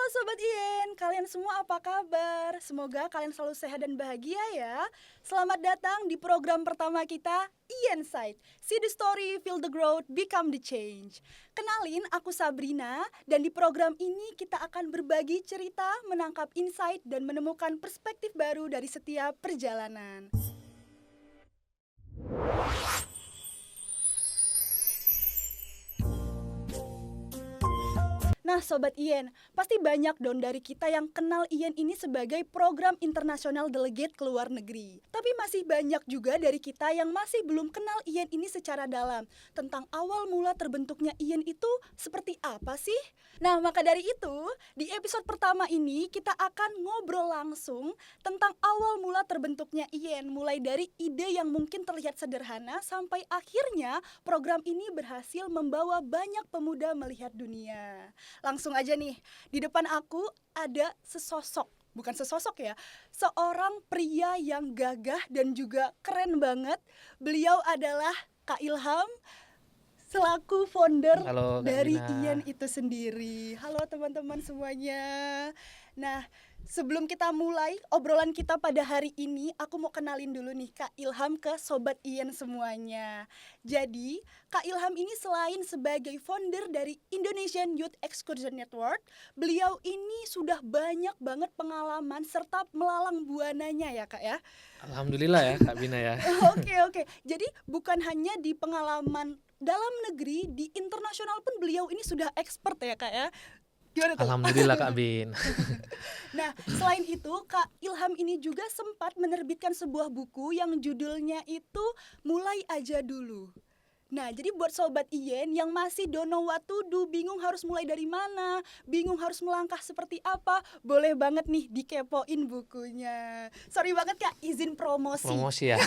Sobat Ien, kalian semua apa kabar? Semoga kalian selalu sehat dan bahagia ya. Selamat datang di program pertama kita, Ien Sight. See the story, feel the growth, become the change. Kenalin, aku Sabrina, dan di program ini kita akan berbagi cerita, menangkap insight, dan menemukan perspektif baru dari setiap perjalanan. Nah Sobat Ien, pasti banyak dong dari kita yang kenal Ien ini sebagai program internasional delegate ke luar negeri. Tapi masih banyak juga dari kita yang masih belum kenal Ien ini secara dalam. Tentang awal mula terbentuknya Ien itu seperti apa sih? Nah maka dari itu, di episode pertama ini kita akan ngobrol langsung tentang awal mula terbentuknya Ien. Mulai dari ide yang mungkin terlihat sederhana sampai akhirnya program ini berhasil membawa banyak pemuda melihat dunia. Langsung aja nih, di depan aku ada bukan sesosok ya, seorang pria yang gagah dan juga keren banget. Beliau adalah Kak Ilham, selaku founder Halo Kak dari Bina. Ien itu sendiri. Halo teman-teman semuanya. Nah, sebelum kita mulai obrolan kita pada hari ini, aku mau kenalin dulu nih Kak Ilham ke Sobat Ien semuanya. Jadi, Kak Ilham ini selain sebagai founder dari Indonesian Youth Excursion Network, beliau ini sudah banyak banget pengalaman serta melalang buananya ya Kak ya. Alhamdulillah ya Kak Bina ya. Oke. Jadi bukan hanya di pengalaman dalam negeri, di internasional pun beliau ini sudah expert ya Kak ya. Gimana tuh? Alhamdulillah Kak Bin. Nah, selain itu Kak Ilham ini juga sempat menerbitkan sebuah buku yang judulnya itu Mulai Aja Dulu. Nah, jadi buat Sobat Ien yang masih don't know what to do, bingung harus mulai dari mana, bingung harus melangkah seperti apa, boleh banget nih dikepoin bukunya. Sorry banget Kak, izin promosi. Promosi ya.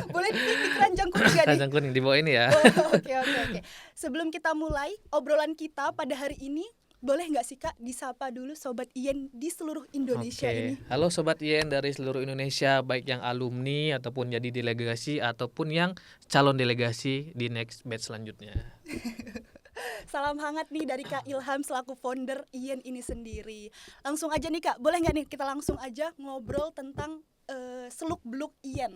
Boleh di keranjang kuning gak nih? Keranjang kuning di bawah ini ya. Oke. Sebelum kita mulai obrolan kita pada hari ini, boleh nggak sih Kak disapa dulu Sobat Ien di seluruh Indonesia ini? Halo Sobat Ien dari seluruh Indonesia, baik yang alumni ataupun jadi delegasi ataupun yang calon delegasi di next batch selanjutnya. Salam hangat nih dari Kak Ilham selaku founder Ien ini sendiri. Langsung aja nih Kak, boleh nggak nih kita langsung aja ngobrol tentang seluk-beluk Ien?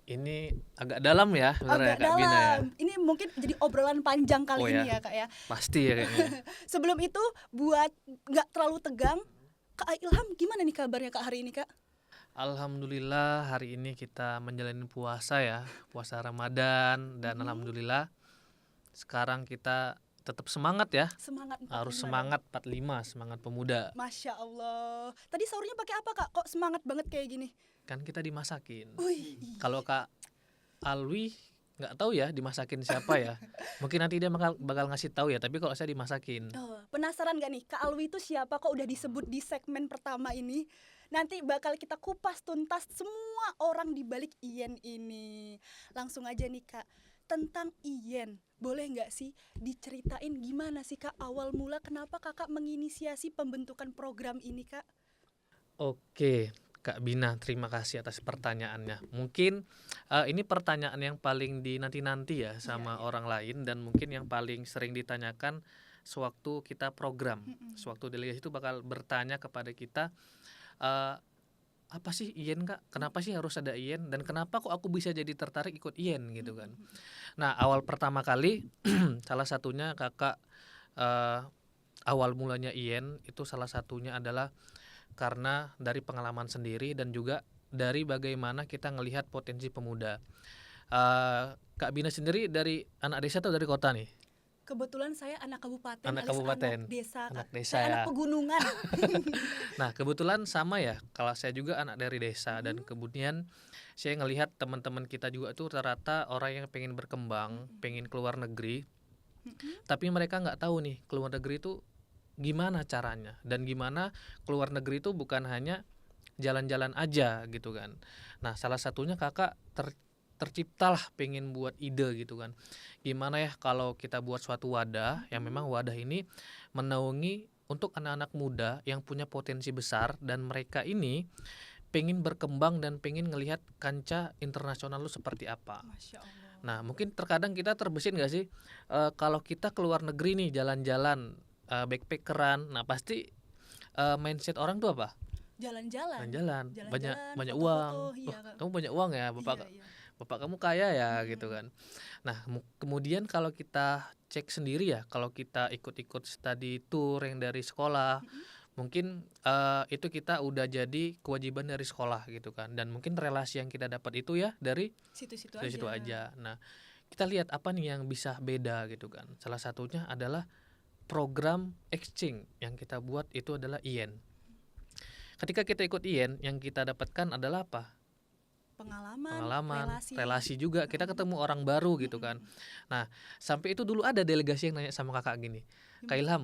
Ini agak dalam ya Agak sebenarnya Kak Bina ya. dalam. Ini mungkin jadi obrolan panjang kali ini ya Kak ya. Pasti ya kayaknya. Sebelum itu buat nggak terlalu tegang, Kak Ilham gimana nih kabarnya Kak hari ini Kak? Alhamdulillah hari ini kita menjalani puasa ya, puasa Ramadan dan alhamdulillah sekarang kita tetap semangat ya. Semangat 45 Harus dong. semangat 45, semangat pemuda. Masya Allah. Tadi sahurnya pakai apa Kak? Kok semangat banget kayak gini? Kan kita dimasakin. Wih. Kalau Kak Alwi nggak tahu ya dimasakin siapa ya. Mungkin nanti dia bakal ngasih tahu ya. Tapi kalau saya dimasakin. Penasaran gak nih Kak Alwi itu siapa? Kok udah disebut di segmen pertama ini? Nanti bakal kita kupas tuntas semua orang di balik Ien ini. Langsung aja nih Kak, tentang Ien, boleh nggak sih diceritain gimana sih Kak awal mula kenapa Kakak menginisiasi pembentukan program ini Kak? Oke Kak Bina, terima kasih atas pertanyaannya. Mungkin ini pertanyaan yang paling dinanti-nanti ya sama orang lain. Dan mungkin yang paling sering ditanyakan sewaktu kita program. Sewaktu delegasi itu bakal bertanya kepada kita, apa sih Ien Kak? Kenapa sih harus ada Ien? Dan kenapa kok aku bisa jadi tertarik ikut Ien gitu kan? Nah awal pertama kali salah satunya kakak awal mulanya Ien itu salah satunya adalah karena dari pengalaman sendiri dan juga dari bagaimana kita ngelihat potensi pemuda. Kak Bina sendiri dari anak desa atau dari kota nih? Kebetulan saya anak kabupaten, Anak alias kabupaten. anak desa Kak. Anak desa Saya ya. anak pegunungan. Nah kebetulan sama ya, kalau saya juga anak dari desa. Dan kemudian saya ngelihat teman-teman kita juga tuh rata-rata orang yang pengen berkembang, pengen keluar negeri. Tapi mereka nggak tahu nih keluar negeri itu gimana caranya, dan gimana keluar negeri itu bukan hanya jalan-jalan aja gitu kan. Nah salah satunya kakak terciptalah pengen buat ide gitu kan. Gimana ya kalau kita buat suatu wadah yang memang wadah ini menaungi untuk anak-anak muda yang punya potensi besar dan mereka ini pengen berkembang dan pengen ngelihat kancah internasional lu seperti apa. Masya Allah. Nah mungkin terkadang kita terbesit gak sih kalau kita keluar negeri nih jalan-jalan backpackeran, nah pasti mindset orang tuh apa? Jalan-jalan, Jalan-jalan, banyak jalan-jalan, banyak uang. foto-foto, iya Wah, Kak. kamu banyak uang ya, Iya, iya. bapak kamu kaya ya gitu Mm-mm. kan. Nah, kemudian kalau kita cek sendiri ya, kalau kita ikut-ikut study tour yang dari sekolah, Mm-mm. mungkin itu kita udah jadi kewajiban dari sekolah gitu kan. Dan mungkin relasi yang kita dapat itu ya dari Situ-situ situ-situ aja. aja. Nah, kita lihat apa nih yang bisa beda gitu kan. Salah satunya adalah program exchange yang kita buat itu adalah IEN. Ketika kita ikut IEN, yang kita dapatkan adalah apa? Pengalaman, relasi juga, kita ketemu orang baru gitu kan. Nah, sampai itu dulu ada delegasi yang nanya sama kakak gini, Kak Gimana? Ilham,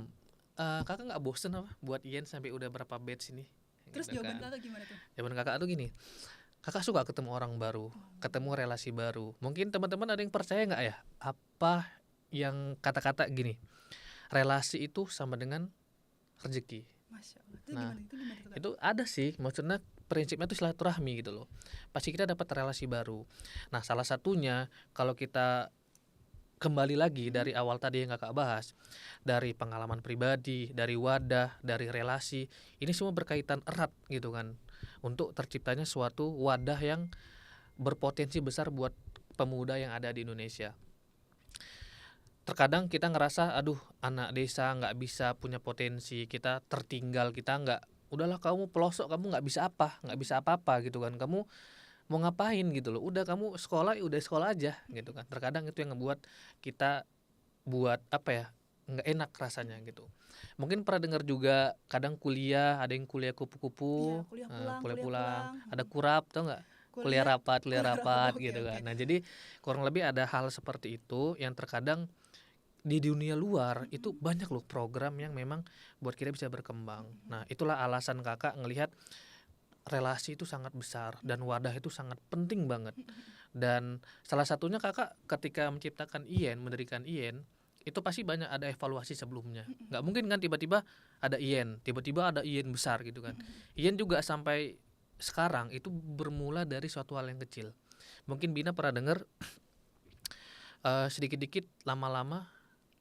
kakak nggak bosen apa buat IEN sampai udah berapa batch ini? Terus Gitu jawaban kan. Kakak gimana tuh? Jawaban kakak tuh gini, kakak suka ketemu orang baru, ketemu relasi baru. Mungkin teman-teman ada yang percaya nggak ya? Apa yang kata-kata gini, relasi itu sama dengan rezeki. Masya Allah. Itu Nah, gimana? Itu gimana tuh Kak? itu ada sih, maksudnya prinsipnya itu silaturahmi gitu loh. Pasti kita dapat relasi baru. Nah, salah satunya kalau kita kembali lagi dari awal tadi yang kakak bahas, dari pengalaman pribadi, dari wadah, dari relasi, ini semua berkaitan erat gitu kan, untuk terciptanya suatu wadah yang berpotensi besar buat pemuda yang ada di Indonesia. Terkadang kita ngerasa aduh anak desa nggak bisa punya potensi, kita tertinggal, kita nggak, udahlah kamu pelosok, kamu nggak bisa apa-apa gitu kan, kamu mau ngapain gitu loh, udah kamu sekolah ya udah sekolah aja gitu kan. Terkadang itu yang ngebuat kita buat apa ya, nggak enak rasanya gitu. Mungkin pernah dengar juga kadang kuliah, ada yang kuliah Iya, kupu-kupu, kuliah kuliah pulang, pulang. ada kurap, tau nggak? Kuliah Kuliah, kuliah kuliah rapat oke, gitu oke. kan. Nah, jadi kurang lebih ada hal seperti itu yang terkadang di dunia luar itu banyak loh program yang memang buat kita bisa berkembang. Nah, itulah alasan kakak ngelihat relasi itu sangat besar dan wadah itu sangat penting banget. Dan salah satunya kakak ketika menciptakan IEN, mendirikan IEN, itu pasti banyak ada evaluasi sebelumnya. Nggak mungkin kan tiba-tiba ada IEN, tiba-tiba ada IEN besar gitu kan. IEN juga sampai sekarang itu bermula dari suatu hal yang kecil. Mungkin Bina pernah dengar sedikit-dikit lama-lama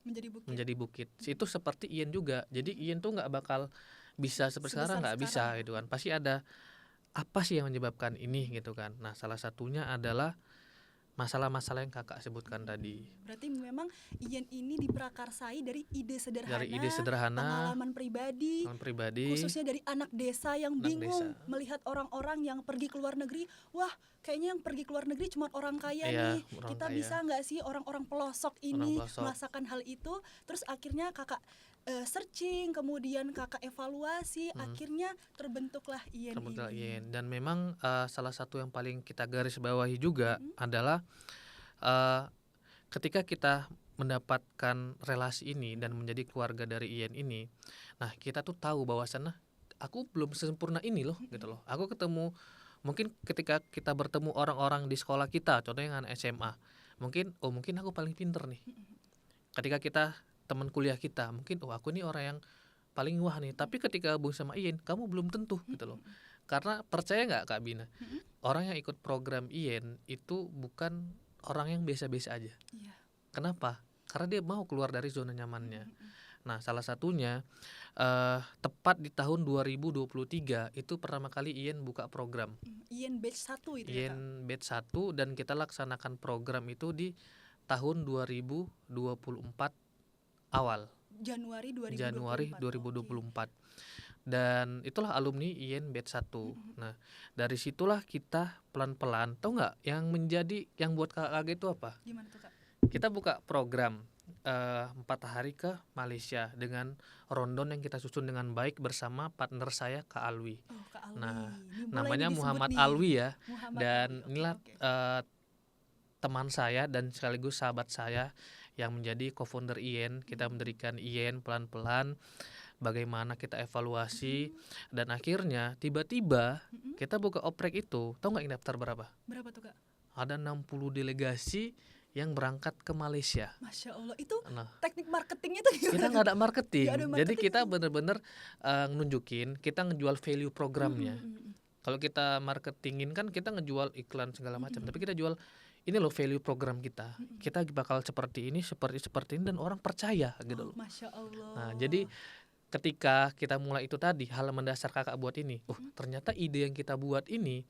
menjadi bukit. Itu seperti IEN juga. Jadi IEN tuh nggak bakal bisa seperti sekarang, Sebesar nggak bisa sekarang. gitu kan. Pasti ada apa sih yang menyebabkan ini gitu kan. Nah, salah satunya adalah masalah-masalah yang kakak sebutkan tadi. Berarti memang IEN ini diprakarsai dari ide Dari ide sederhana, pengalaman pribadi, pribadi, khususnya dari anak desa yang anak bingung desa. melihat orang-orang yang pergi ke luar negeri. Wah, kayaknya yang pergi ke luar negeri cuma orang kaya Iya, nih. orang Kita kaya, bisa nggak sih orang-orang pelosok orang ini pelosok. merasakan hal itu? Terus akhirnya kakak searching, kemudian kakak evaluasi, akhirnya terbentuklah IEN Terbentuk ini. IEN. Dan memang salah satu yang paling kita garis bawahi juga adalah ketika kita mendapatkan relasi ini dan menjadi keluarga dari IEN ini, nah kita tuh tahu bahwasannya aku belum sempurna ini loh gitu loh. Aku ketemu, mungkin ketika kita bertemu orang-orang di sekolah kita, contohnya anak SMA, mungkin aku paling pinter nih. Ketika kita teman kuliah kita, mungkin aku ini orang yang paling wah nih. Tapi ketika gabung sama IEN, kamu belum tentu gitu loh. Karena percaya nggak Kak Bina, orang yang ikut program IEN itu bukan orang yang biasa-biasa aja. Iya. Kenapa? Karena dia mau keluar dari zona nyamannya. Nah, salah satunya tepat di tahun 2023 itu pertama kali IEN buka program. IEN batch 1 itu ya Kak? IEN batch 1 dan kita laksanakan program itu di tahun 2024 awal. Januari 2024. Januari 2024. Dan itulah alumni IEN batch 1. Nah, dari situlah kita pelan-pelan, tau nggak yang menjadi, yang buat kakak kaget itu apa? Gimana tuh Kak? Kita buka program 4 hari ke Malaysia dengan rondon yang kita susun dengan baik bersama partner saya Kak Alwi. Oh, Kak Alwi. Nah, Ini mulai namanya disebut Muhammad nih. Alwi ya. Muhammad Dan Alwi. Oke, inilah oke. teman saya dan sekaligus sahabat saya yang menjadi co-founder IEN. Kita mendirikan IEN pelan-pelan, bagaimana kita evaluasi, dan akhirnya tiba-tiba kita buka oprek itu, tahu nggak yang daftar berapa? Berapa tuh Kak? Ada 60 delegasi yang berangkat ke Malaysia. Masya Allah, itu Nah, teknik marketingnya tuh gimana? kita nggak ada marketing, Nggak ada jadi marketing. kita bener-bener nunjukin, kita ngejual value programnya. Kalau kita marketingin kan kita ngejual iklan segala macam, tapi kita jual ini loh value program kita. Kita bakal seperti ini, seperti ini, dan orang percaya gitu loh. Masya Allah. Nah, jadi ketika kita mulai itu tadi, hal mendasar Kakak buat ini, Mhm. ternyata ide yang kita buat ini,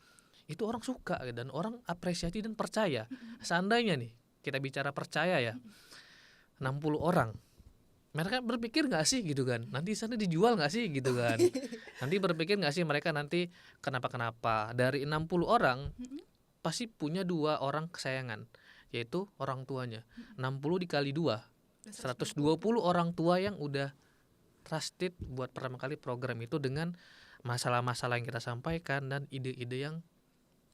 itu orang suka dan orang apresiasi dan percaya. Mhm. Seandainya nih, kita bicara percaya ya, Mhm. 60 orang, mereka berpikir nggak sih gitu kan, nanti sana dijual nggak sih gitu kan. Oke. Nanti berpikir nggak sih mereka nanti kenapa-kenapa. Dari 60 orang, Mhm. pasti punya 2 orang kesayangan, yaitu orang tuanya. Mhm. 60 dikali 2, Udah 120 orang tua yang udah trusted buat pertama kali program itu dengan masalah-masalah yang kita sampaikan dan ide-ide yang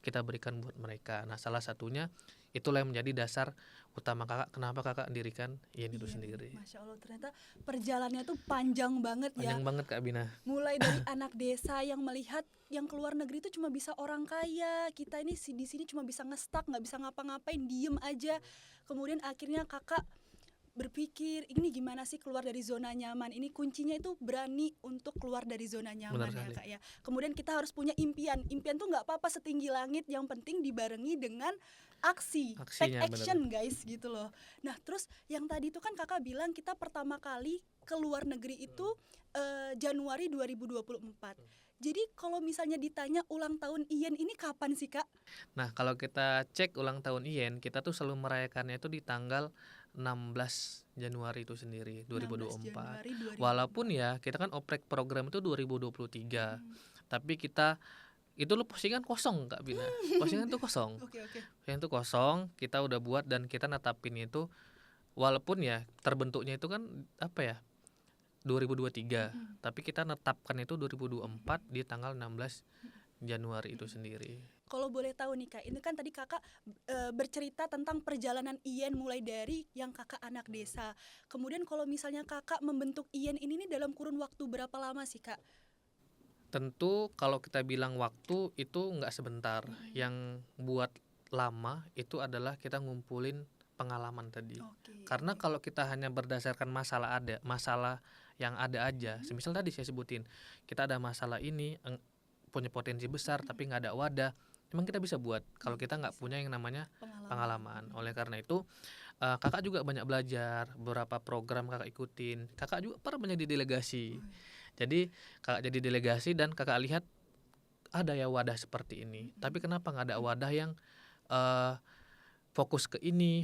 kita berikan buat mereka. Nah, salah satunya itulah yang menjadi dasar utama Kakak kenapa Kakak mendirikan IEN itu Iya nih, sendiri. Masya Allah, ternyata perjalanannya tuh panjang banget ya. Panjang banget Kak Bina. Mulai dari anak desa yang melihat yang keluar negeri itu cuma bisa orang kaya, kita ini di sini cuma bisa ngestak, nggak bisa ngapa-ngapain, diem aja. Kemudian akhirnya kakak berpikir ini gimana sih keluar dari zona nyaman. Ini kuncinya itu berani untuk keluar dari zona Benar nyaman ya sekali. kak ya. Kemudian kita harus punya impian. Impian tuh nggak apa-apa setinggi langit, yang penting dibarengi dengan aksi, take Aksinya benar. action guys gitu loh. Nah terus yang tadi itu kan kakak bilang kita pertama kali ke luar negeri itu Januari 2024. Jadi kalau misalnya ditanya ulang tahun IEN ini kapan sih kak? Nah, kalau kita cek ulang tahun IEN, kita tuh selalu merayakannya itu di tanggal 16 Januari itu sendiri, 16 2024. Januari 2024. Walaupun ya, kita kan oprek program itu 2023. Hmm. Tapi kita itu lo postingan kosong Kak Bina. Postingan tuh kosong. Oke. Postingan tuh kosong, kita udah buat dan kita netapin itu walaupun ya terbentuknya itu kan apa ya? 2023. Mm-mm. Tapi kita netapkan itu 2024 di tanggal 16 Januari itu sendiri. Kalau boleh tahu nih kak, ini kan tadi kakak bercerita tentang perjalanan IEN mulai dari yang kakak anak desa. Kemudian kalau misalnya kakak membentuk IEN ini nih dalam kurun waktu berapa lama sih kak? Tentu kalau kita bilang waktu itu nggak sebentar. Yang buat lama itu adalah kita ngumpulin pengalaman tadi. Oke. Karena kalau kita hanya berdasarkan masalah yang ada aja. Semisal tadi saya sebutin, kita ada masalah ini punya potensi besar tapi nggak ada wadah. Emang kita bisa buat kalau kita nggak punya yang namanya pengalaman. Oleh karena itu kakak juga banyak belajar, beberapa program kakak ikutin. Kakak juga pernah banyak di delegasi. Jadi kakak jadi delegasi dan kakak lihat ada ya wadah seperti ini. Tapi kenapa nggak ada wadah yang fokus ke ini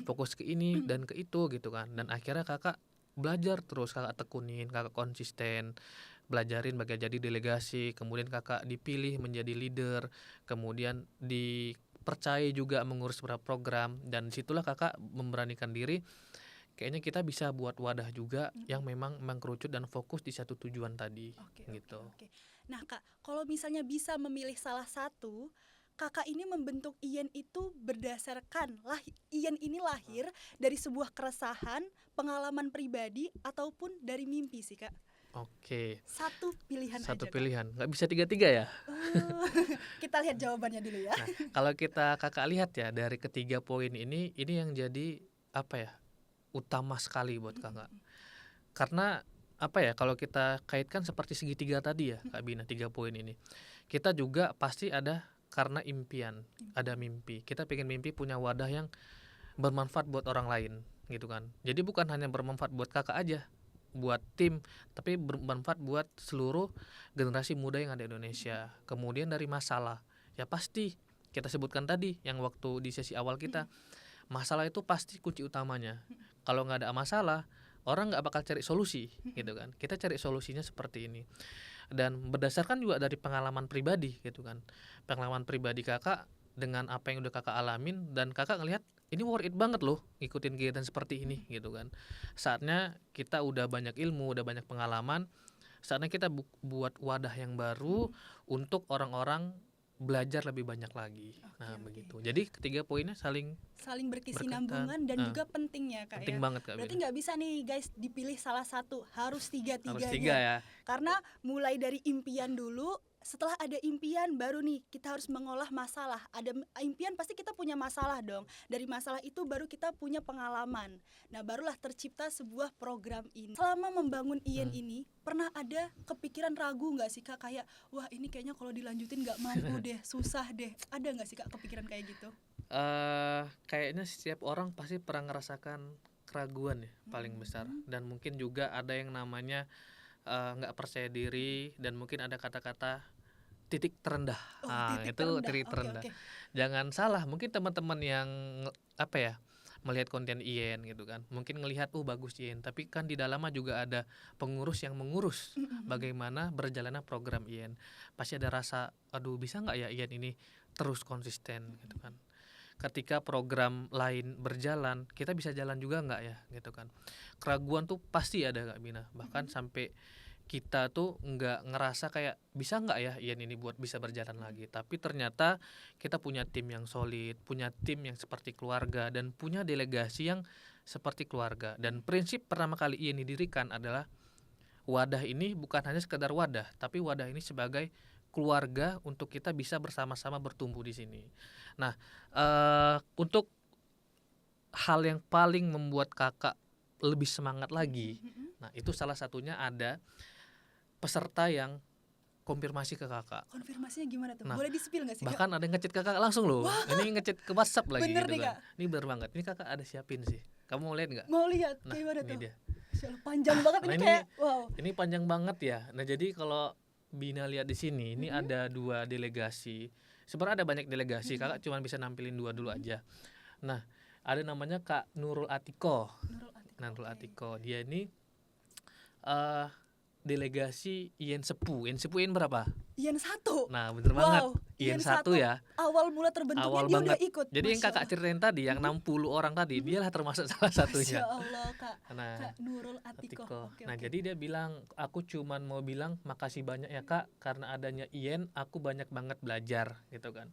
dan ke itu gitu kan. Dan akhirnya kakak belajar terus, kakak tekunin, kakak konsisten belajarin bagaimana jadi delegasi, kemudian kakak dipilih menjadi leader, kemudian dipercaya juga mengurus beberapa program, dan disitulah kakak memberanikan diri. Kayaknya kita bisa buat wadah juga yang memang mengkerucut dan fokus di satu tujuan tadi. Gitu. Oke. Nah kak, kalau misalnya bisa memilih salah satu, kakak ini membentuk IEN itu berdasarkan IEN ini lahir dari sebuah keresahan, pengalaman pribadi ataupun dari mimpi sih kak? Oke. Satu pilihan Satu aja kak. pilihan, nggak bisa tiga-tiga ya. Kita lihat jawabannya dulu ya. Nah, kalau kakak lihat ya dari ketiga poin ini yang jadi apa ya, utama sekali buat kakak. Karena apa ya, kalau kita kaitkan seperti segitiga tadi ya Kak Bina, 3 poin ini. Kita juga pasti ada karena impian, ada mimpi. Kita pengen mimpi punya wadah yang bermanfaat buat orang lain gitu kan. Jadi bukan hanya bermanfaat buat kakak aja, buat tim, tapi bermanfaat buat seluruh generasi muda yang ada di Indonesia. Kemudian dari masalah, ya pasti kita sebutkan tadi yang waktu di sesi awal kita, masalah itu pasti kunci utamanya. Kalau nggak ada masalah, orang nggak bakal cari solusi gitu kan. Kita cari solusinya seperti ini. Dan berdasarkan juga dari pengalaman pribadi gitu kan. Pengalaman pribadi kakak dengan apa yang udah kakak alamin, dan kakak ngelihat ini worth it banget loh ngikutin kegiatan seperti ini gitu kan. Saatnya kita udah banyak ilmu, udah banyak pengalaman, saatnya kita buat wadah yang baru untuk orang-orang belajar lebih banyak lagi. Nah begitu. Jadi ketiga poinnya saling berkesinambungan dan juga penting ya kak. Penting banget Kak. Berarti nggak bisa nih guys dipilih salah satu, harus tiga-tiganya. Harus 3 ya. Karena mulai dari impian dulu, setelah ada impian baru nih kita harus mengolah masalah. Ada impian pasti kita punya masalah dong. Dari masalah itu baru kita punya pengalaman. Nah barulah tercipta sebuah program ini. Selama membangun IEN ini, pernah ada kepikiran ragu nggak sih kak, kayak wah ini kayaknya kalau dilanjutin nggak mampu deh, susah deh. Ada nggak sih kak kepikiran kayak gitu? Kayaknya setiap orang pasti pernah ngerasakan keraguan ya paling besar, dan mungkin juga ada yang namanya nggak percaya diri dan mungkin ada kata-kata titik terendah. Oh, Ah, titik itu terendah. titik Oke, terendah. oke. Jangan salah, mungkin teman-teman yang apa ya, melihat konten IEN gitu kan, mungkin ngelihat, bagus IEN, tapi kan di dalamnya juga ada pengurus yang mengurus Mhm, mhm. bagaimana berjalannya program IEN. Pasti ada rasa, aduh bisa nggak ya IEN ini terus konsisten gitu kan. Ketika program lain berjalan, kita bisa jalan juga nggak ya gitu kan. Keraguan tuh pasti ada Kak Bina, bahkan Mhm. sampai kita tuh nggak ngerasa kayak bisa nggak ya IEN ini buat bisa berjalan lagi, tapi ternyata kita punya tim yang solid, punya tim yang seperti keluarga, dan punya delegasi yang seperti keluarga. Dan prinsip pertama kali IEN didirikan adalah wadah ini bukan hanya sekedar wadah, tapi wadah ini sebagai keluarga untuk kita bisa bersama-sama bertumbuh di sini. Nah, untuk hal yang paling membuat kakak lebih semangat lagi, Mhm, mhm. nah itu salah satunya ada peserta yang konfirmasi ke kakak. Konfirmasinya gimana tuh? Nah, Boleh di-spill nggak sih, Kak? bahkan ada yang ngechat kakak langsung loh. Wah, Ini ngechat ke WhatsApp lagi bener gitu nih, kan. Kak. Ini bener banget. Ini kakak ada siapin sih. Kamu mau lihat nggak? Mau lihat Nah, kayak mana ini tuh? dia. Masya Allah, panjang banget Nah, ini ini kayak wow. ini panjang banget ya. Nah, jadi kalau Bina lihat di sini, ini Mhm, ada 2 delegasi. Sebenarnya ada banyak delegasi, mhm, kakak cuma bisa nampilin 2 dulu mhm. aja. Nah, ada namanya Kak Nurul Atiko. Nurul Atika, Nurul oke. Atiko. Dia ini eh delegasi IEN Sepu. IEN Sepu IEN berapa? Ian 1. Nah, bener banget. Wow, IEN Ian 1 1 ya. awal mula terbentuknya Awal dia udah banget. ikut. Jadi yang Masya kakak Allah. ceritain tadi, yang Mhm, 60 orang tadi, mhm. dialah termasuk salah Masya satunya. Allah, Kak. Nah, Kak Nurul Atiko. Atiko. Oke, Nah, oke. jadi dia bilang, aku cuman mau bilang makasih banyak ya kak, karena adanya IEN, aku banyak banget belajar gitu kan.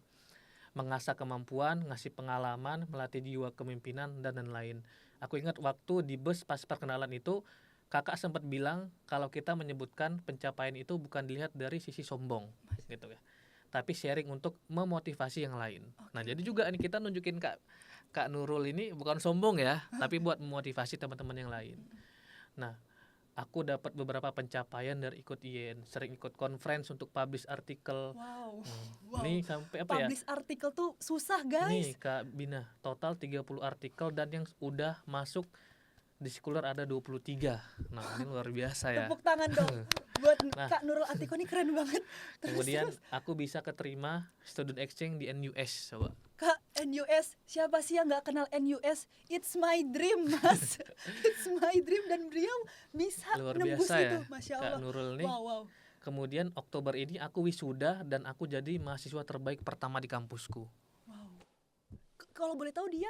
Mengasah kemampuan, ngasih pengalaman, melatih jiwa kepemimpinan, dan lain-lain. Aku ingat waktu di bus pas perkenalan itu, kakak sempat bilang kalau kita menyebutkan pencapaian itu bukan dilihat dari sisi sombong gitu ya, tapi sharing untuk memotivasi yang lain. Nah, Oke, jadi oke. juga nih kita nunjukin Kak Nurul ini bukan sombong ya, tapi buat memotivasi teman-teman yang lain. Mhm. Nah, aku dapat beberapa pencapaian dari ikut IEN, sering ikut conference untuk publish artikel. Wow. Wow. Ini sampai apa ya? Publish artikel tuh susah, Nih guys. Kak Bina, total 30 artikel dan yang udah masuk di Scholar ada 23. Nah, ini luar biasa ya. Tepuk tangan dong buat Nah, Kak Nurul Atiko, ini keren banget. Terus kemudian terus aku bisa keterima student exchange di NUS coba. Kak, NUS, siapa sih yang nggak kenal NUS? It's my dream, Mas. It's my dream, dan beliau bisa Luar nembus biasa ya itu, Masya Kak Allah. Nurul nih. Wow, wow. Kemudian Oktober ini aku wisuda dan aku jadi mahasiswa terbaik pertama di kampusku. Wow. Kalau boleh tahu dia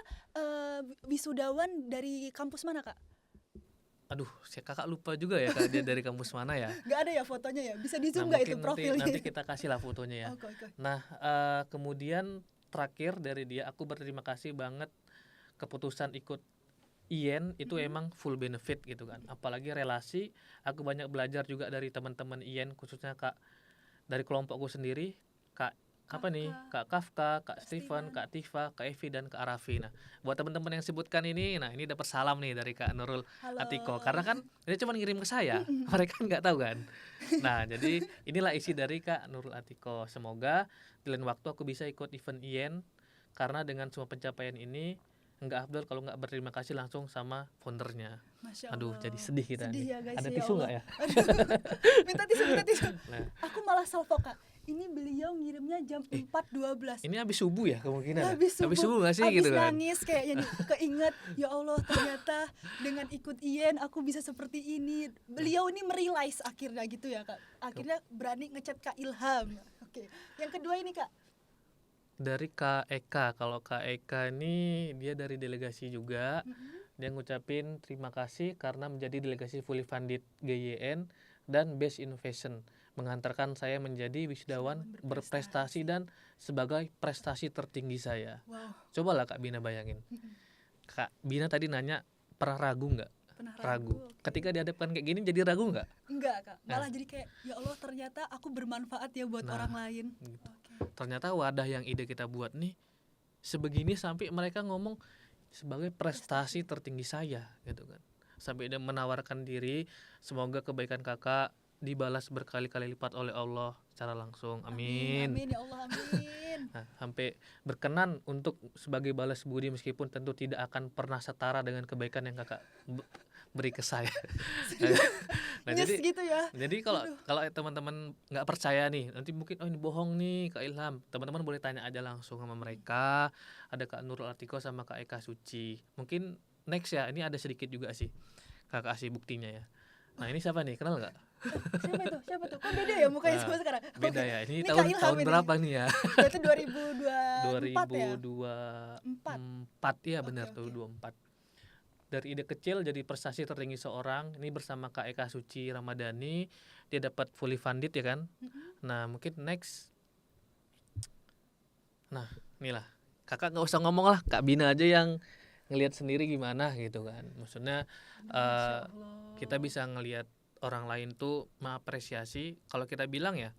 wisudawan dari kampus mana, Kak? Aduh, kakak lupa juga ya Kak, dia dari kampus mana ya. Nggak ada ya fotonya ya? Bisa di Nah, zoom nggak itu mungkin profilnya? nanti kita kasih lah fotonya ya. Oke, oke. Nah, kemudian terakhir dari dia, aku berterima kasih banget keputusan ikut IEN itu Mhm. emang full benefit gitu kan. Apalagi relasi, aku banyak belajar juga dari teman-teman IEN, khususnya Kak dari kelompokku sendiri, Kak apa nih? Kakak, Kak Kafka, Kak Kak Steven, Steven. Kak Tifa, Kak Evi, dan Kak Arafi. Nah, buat teman-teman yang sebutkan ini, nah ini dapat salam nih dari Kak Nurul Atiko. Halo. Karena kan dia cuma ngirim ke saya, Mhm. mereka nggak tahu kan. Nah, jadi inilah isi dari Kak Nurul Atiko. Semoga di lain waktu aku bisa ikut event IEN, karena dengan semua pencapaian ini nggak afdol kalau nggak berterima kasih langsung sama foundernya. Masya Aduh, jadi Allah. sedih kita Sedih nih. ya, guys, Ada ya tisu Allah. nggak ya? Aduh. Minta tisu, minta tisu. Nah, Aku malah salvo, Kak. Ini beliau ngirimnya jam 4.12. ini habis subuh ya kemungkinan ya? Habis Habis subuh, subuh nggak sih habis gitu kan? nangis kayaknya nih, keinget ya Allah ternyata dengan ikut IEN aku bisa seperti ini. Beliau ini merealize akhirnya gitu ya, Kak. Akhirnya berani ngechat Kak Ilham. Oke. Yang kedua ini, Kak. Dari Kak Eka, kalau Kak Eka ini dia dari delegasi juga. Mhm. Dia ngucapin terima kasih karena menjadi delegasi fully funded GYN dan Best Innovation, menghantarkan saya menjadi wisudawan Wisudawan berprestasi berprestasi. dan sebagai prestasi tertinggi saya. Wow. Cobalah Kak Bina bayangin. Mhm. Kak Bina tadi nanya, pernah ragu nggak? Pernah Ragu. ragu. Oke. Ketika dihadapkan kayak gini jadi ragu nggak? Enggak, Kak. Malah Nah. jadi kayak ya Allah ternyata aku bermanfaat ya buat Nah, orang lain. gitu. Oke. Ternyata wadah yang ide kita buat nih sebegini sampai mereka ngomong sebagai prestasi tertinggi saya gitu kan. Sampai dia menawarkan diri, semoga kebaikan kakak dibalas berkali-kali lipat oleh Allah secara langsung. Amin, Amin. amin ya Allah, amin. Nah, sampai berkenan untuk sebagai balas budi meskipun tentu tidak akan pernah setara dengan kebaikan yang kakak beri ke saya. Serius? Nah Nyes jadi gitu ya? kalau Waduh. kalau teman-teman nggak percaya nih, nanti mungkin oh ini bohong nih Kak Ilham, teman-teman boleh tanya aja langsung sama mereka. Ada Kak Nurul Atiko sama Kak Eka Suci. Mungkin next ya, ini ada sedikit juga sih kakak kasih buktinya ya. Nah ini siapa nih, kenal nggak? Siapa itu? Siapa tuh? Kok beda ya mukanya Nah, sama sekarang? beda Oke. ya. Ini Ini Kak tahun Ilham tahun ini. berapa nih ya? Berarti 2024 ya? 4. 2024 ya, Oke, benar tuh oke. 24. Dari ide kecil jadi prestasi tertinggi seorang. Ini bersama Kak Eka Suci Ramadhani, dia dapat fully funded ya kan. Mm-mm. Nah mungkin next, nah inilah kakak nggak usah ngomong lah, Kak Bina aja yang ngelihat sendiri gimana gitu kan. Maksudnya Masya eh, Allah. kita bisa ngelihat orang lain tuh mengapresiasi. Kalau kita bilang ya,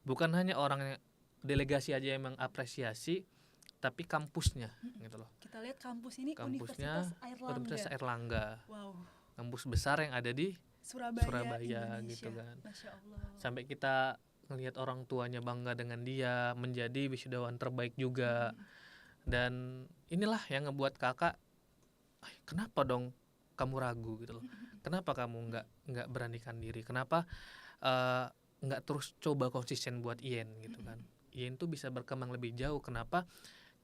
bukan hanya orang yang delegasi aja yang mengapresiasi, tapi kampusnya gitu loh. Kita lihat kampus ini Kampusnya Universitas Airlangga. Universitas Airlangga, Wow. kampus besar yang ada di Surabaya, Surabaya Indonesia. gitu kan. Masya Allah. Sampai kita ngelihat orang tuanya bangga dengan dia, menjadi wisudawan terbaik juga. Dan inilah yang ngebuat kakak, kenapa dong kamu ragu gitu loh? Kenapa kamu nggak beranikan diri? Kenapa eh, nggak terus coba konsisten buat IEN gitu kan? IEN tuh bisa berkembang lebih jauh. Kenapa?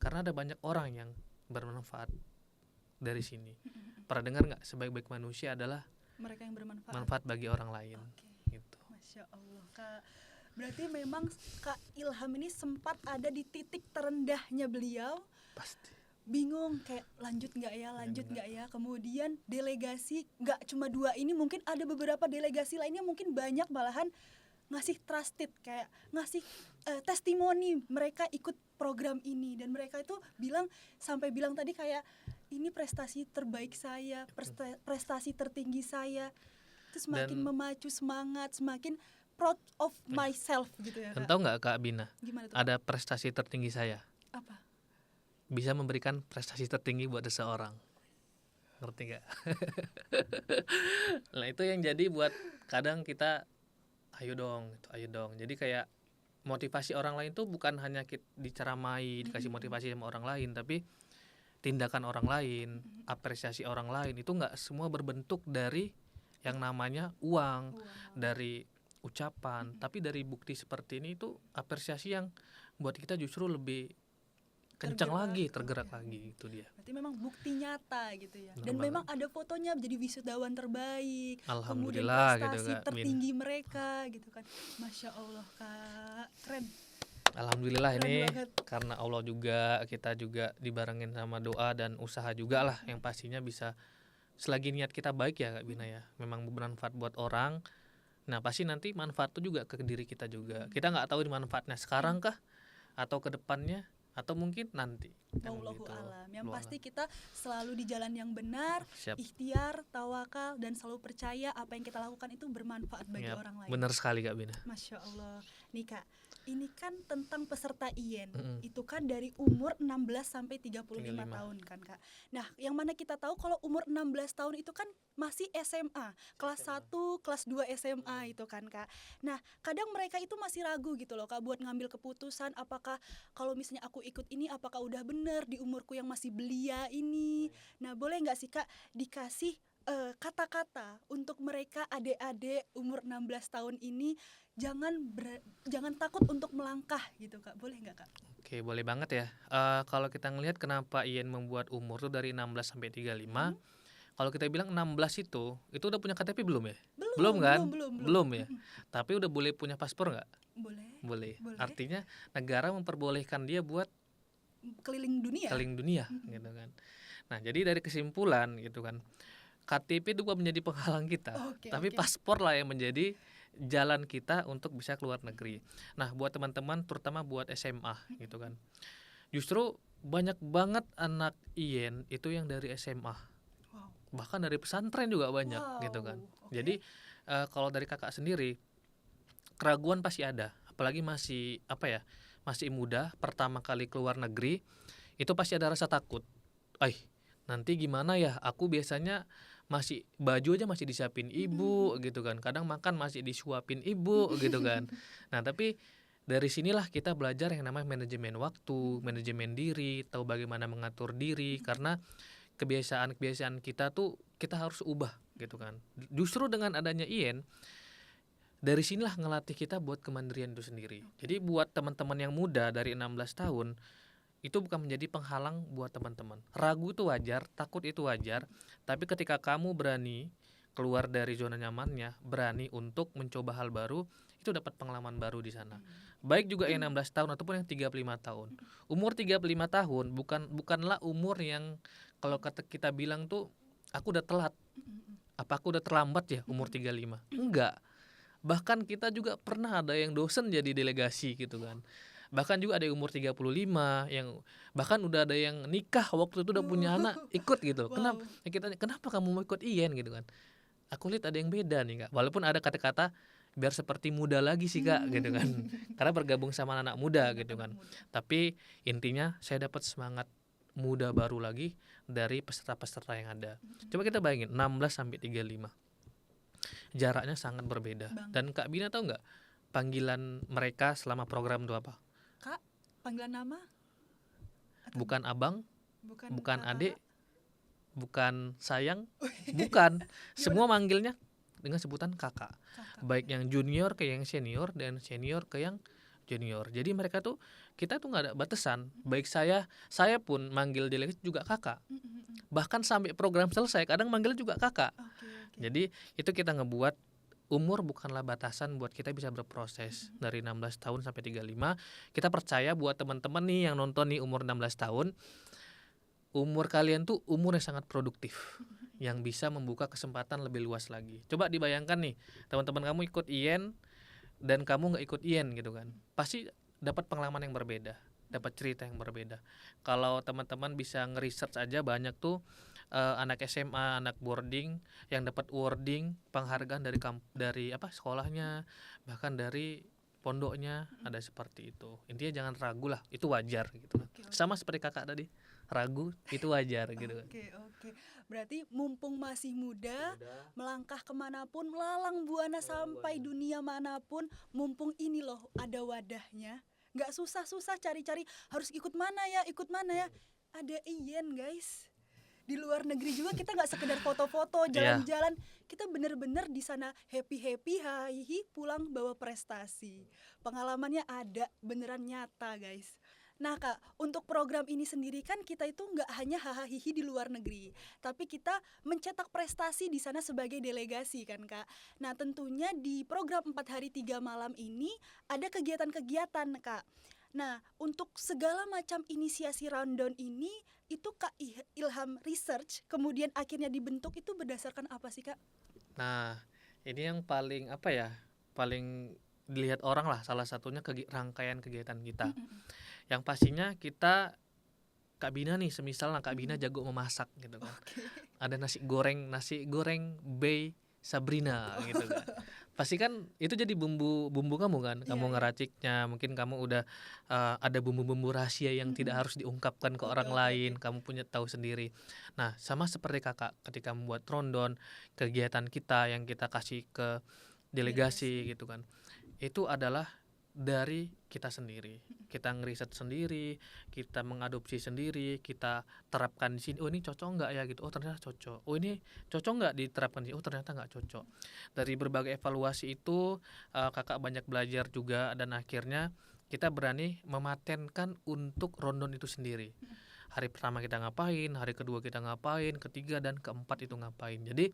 Karena ada banyak orang yang bermanfaat dari sini. Pernah dengar nggak, sebaik-baik manusia adalah Mereka yang bermanfaat. manfaat bagi orang lain Oke. gitu. Masya Allah, Kak. Berarti memang Kak Ilham ini sempat ada di titik terendahnya beliau, Pasti. bingung kayak lanjut nggak ya, kemudian delegasi nggak cuma 2 ini, mungkin ada beberapa delegasi lainnya, mungkin banyak malahan ngasih trusted, kayak ngasih testimoni mereka ikut program ini, dan mereka itu sampai bilang tadi kayak ini prestasi terbaik saya, prestasi tertinggi saya. Itu semakin Dan- memacu semangat, semakin proud of myself gitu ya, Dan Kak. tahu nggak Kak Bina, Gimana tuh? ada prestasi tertinggi saya, Apa? bisa memberikan prestasi tertinggi buat seseorang. Ngerti nggak? Nah itu yang jadi buat kadang kita ayo dong gitu, ayo dong. Jadi kayak motivasi orang lain tuh bukan hanya diceramai, dikasih motivasi sama orang lain, tapi tindakan orang lain, apresiasi orang lain itu nggak semua berbentuk dari yang namanya uang, dari ucapan, tapi dari bukti seperti ini itu apresiasi yang buat kita justru lebih kencang lagi, tergerak lagi, itu dia. Berarti memang bukti nyata gitu ya. Benar Dan banget. memang ada fotonya jadi wisudawan terbaik, kemudian Alhamdulillah gitu prestasi Kak Min. tertinggi mereka gitu kan. Masya Allah, Kak, keren. Alhamdulillah Keren ini banget. karena Allah juga, kita juga dibarengin sama doa dan usaha juga lah, yang pastinya bisa selagi niat kita baik ya Kak Bina ya, memang bermanfaat buat orang. Nah pasti nanti manfaat itu juga ke diri kita juga. Kita nggak tahu manfaatnya sekarang kah, atau ke depannya, atau mungkin nanti. Kan Wallahu gitu. alam. Yang Wallahu pasti kita selalu di jalan yang benar, Siap. ikhtiar, tawakal, dan selalu percaya apa yang kita lakukan itu bermanfaat bagi Yap, orang lain. benar sekali Kak Bina. Masya Allah. Nih Kak, ini kan tentang peserta IEN. Mm-mm. Itu kan dari umur 16 sampai 35 35. tahun kan Kak. Nah, yang mana kita tahu kalau umur 16 tahun itu kan masih SMA, kelas 1, kelas 2 SMA itu kan Kak. Nah, kadang mereka itu masih ragu gitu loh Kak buat ngambil keputusan, apakah kalau misalnya aku ikut ini apakah udah bener di umurku yang masih belia ini. Nah, boleh nggak sih Kak dikasih kata-kata untuk mereka adik-adik umur 16 tahun ini, jangan takut untuk melangkah gitu Kak, boleh nggak Kak? Oke, boleh banget ya. Kalau kita ngelihat kenapa IEN membuat umur tuh dari 16 sampai 35, kalau kita bilang 16 itu udah punya KTP belum ya? Belum kan? Belum ya. Tapi udah boleh punya paspor nggak? Boleh. Artinya negara memperbolehkan dia buat Keliling dunia. gitu kan. Nah, jadi dari kesimpulan gitu kan, KTP itu bukan menjadi penghalang kita, tapi paspor lah yang menjadi jalan kita untuk bisa keluar negeri. Nah, buat teman-teman terutama buat SMA gitu kan, justru banyak banget anak IEN itu yang dari SMA, bahkan dari pesantren juga banyak gitu kan. Jadi kalau dari kakak sendiri, keraguan pasti ada, apalagi masih masih muda, pertama kali keluar negeri, itu pasti ada rasa takut. Nanti gimana ya, aku biasanya masih baju aja masih disiapin ibu gitu kan, kadang makan masih disuapin ibu gitu kan. Nah tapi dari sinilah kita belajar yang namanya manajemen waktu, manajemen diri, tahu bagaimana mengatur diri, karena kebiasaan kita tuh kita harus ubah gitu kan. Justru dengan adanya IEN, dari sinilah ngelatih kita buat kemandirian itu sendiri. Jadi buat teman-teman yang muda dari 16 tahun, itu bukan menjadi penghalang buat teman-teman. Ragu itu wajar, takut itu wajar, tapi ketika kamu berani keluar dari zona nyamannya, berani untuk mencoba hal baru, itu dapat pengalaman baru di sana. Baik juga yang 16 tahun ataupun yang 35 tahun. Umur 35 tahun bukanlah umur yang kalau kata kita bilang tuh aku udah telat, apa aku udah terlambat ya umur 35. Enggak. Bahkan kita juga pernah ada yang dosen jadi delegasi gitu kan. Bahkan juga ada yang umur 35, yang bahkan udah ada yang nikah waktu itu udah punya anak ikut gitu. Wow. Kenapa kamu mau ikut IEN gitu kan? Aku lihat ada yang beda nih Kak. Walaupun ada kata-kata biar seperti muda lagi sih Kak gitu kan. Karena bergabung sama anak muda gitu kan. Tapi intinya saya dapat semangat muda baru lagi dari peserta-peserta yang ada. Coba kita bayangin 16 sampai 35. Jaraknya sangat berbeda. Dan Kak Bina tahu nggak panggilan mereka selama program itu apa? Kak, panggilan nama? Atau Bukan abang, bukan kakak? adik, bukan sayang, bukan. Semua manggilnya dengan sebutan kakak. Baik yang junior ke yang senior dan senior ke yang junior. Jadi mereka tuh, kita tuh nggak ada batasan. Baik saya pun manggil delegasi juga kakak. Bahkan sampai program selesai kadang manggil juga kakak. Jadi itu kita ngebuat umur bukanlah batasan buat kita bisa berproses. Dari 16 tahun sampai 35. Kita percaya buat teman-teman nih yang nonton nih umur 16 tahun, umur kalian tuh umur yang sangat produktif, yang bisa membuka kesempatan lebih luas lagi. Coba dibayangkan nih, teman-teman kamu ikut IEN dan kamu nggak ikut IEN gitu kan, pasti dapat pengalaman yang berbeda, dapat cerita yang berbeda. Kalau teman-teman bisa nge-research aja, banyak tuh anak SMA, anak boarding yang dapat awarding, penghargaan dari sekolahnya, bahkan dari pondoknya, ada seperti itu. Intinya jangan ragu lah, itu wajar gitu. Sama seperti kakak tadi, ragu itu wajar gitu. Oke. Berarti mumpung masih muda, melangkah kemanapun, melalang buana sampai dunia manapun, mumpung ini loh ada wadahnya. Nggak susah-susah cari-cari harus ikut mana ya. Ada IEN guys. Di luar negeri juga kita nggak sekedar foto-foto, jalan-jalan, kita bener-bener di sana happy, hahihi, pulang bawa prestasi. Pengalamannya ada, beneran nyata guys. Nah Kak, untuk program ini sendiri kan kita itu nggak hanya hahaha di luar negeri, tapi kita mencetak prestasi di sana sebagai delegasi kan Kak. Nah tentunya di program 4 hari 3 malam ini ada kegiatan-kegiatan Kak. Nah untuk segala macam inisiasi rundown ini, itu Kak Ilham research, kemudian akhirnya dibentuk itu berdasarkan apa sih Kak? Nah ini yang paling paling dilihat orang lah, salah satunya rangkaian kegiatan kita. Yang pastinya kita, Kak Bina nih, semisal Kak Bina jago memasak gitu kan. Ada nasi goreng Bay Sabrina gitu kan. Pasti kan itu jadi bumbu kamu kan. Kamu ngeraciknya, mungkin kamu udah ada bumbu-bumbu rahasia yang tidak harus diungkapkan ke orang lain, kamu punya tahu sendiri. Nah, sama seperti kakak ketika membuat rundown kegiatan kita yang kita kasih ke delegasi gitu kan. Itu adalah dari kita sendiri. Kita ngeriset sendiri, kita mengadopsi sendiri, kita terapkan di sini. Oh ini cocok nggak ya gitu? Oh ternyata cocok. Oh ini cocok nggak diterapkan di sini? Oh ternyata nggak cocok. Dari berbagai evaluasi itu kakak banyak belajar juga, dan akhirnya kita berani mematenkan untuk rundown itu sendiri. Hari pertama kita ngapain, hari kedua kita ngapain, ketiga dan keempat itu ngapain. Jadi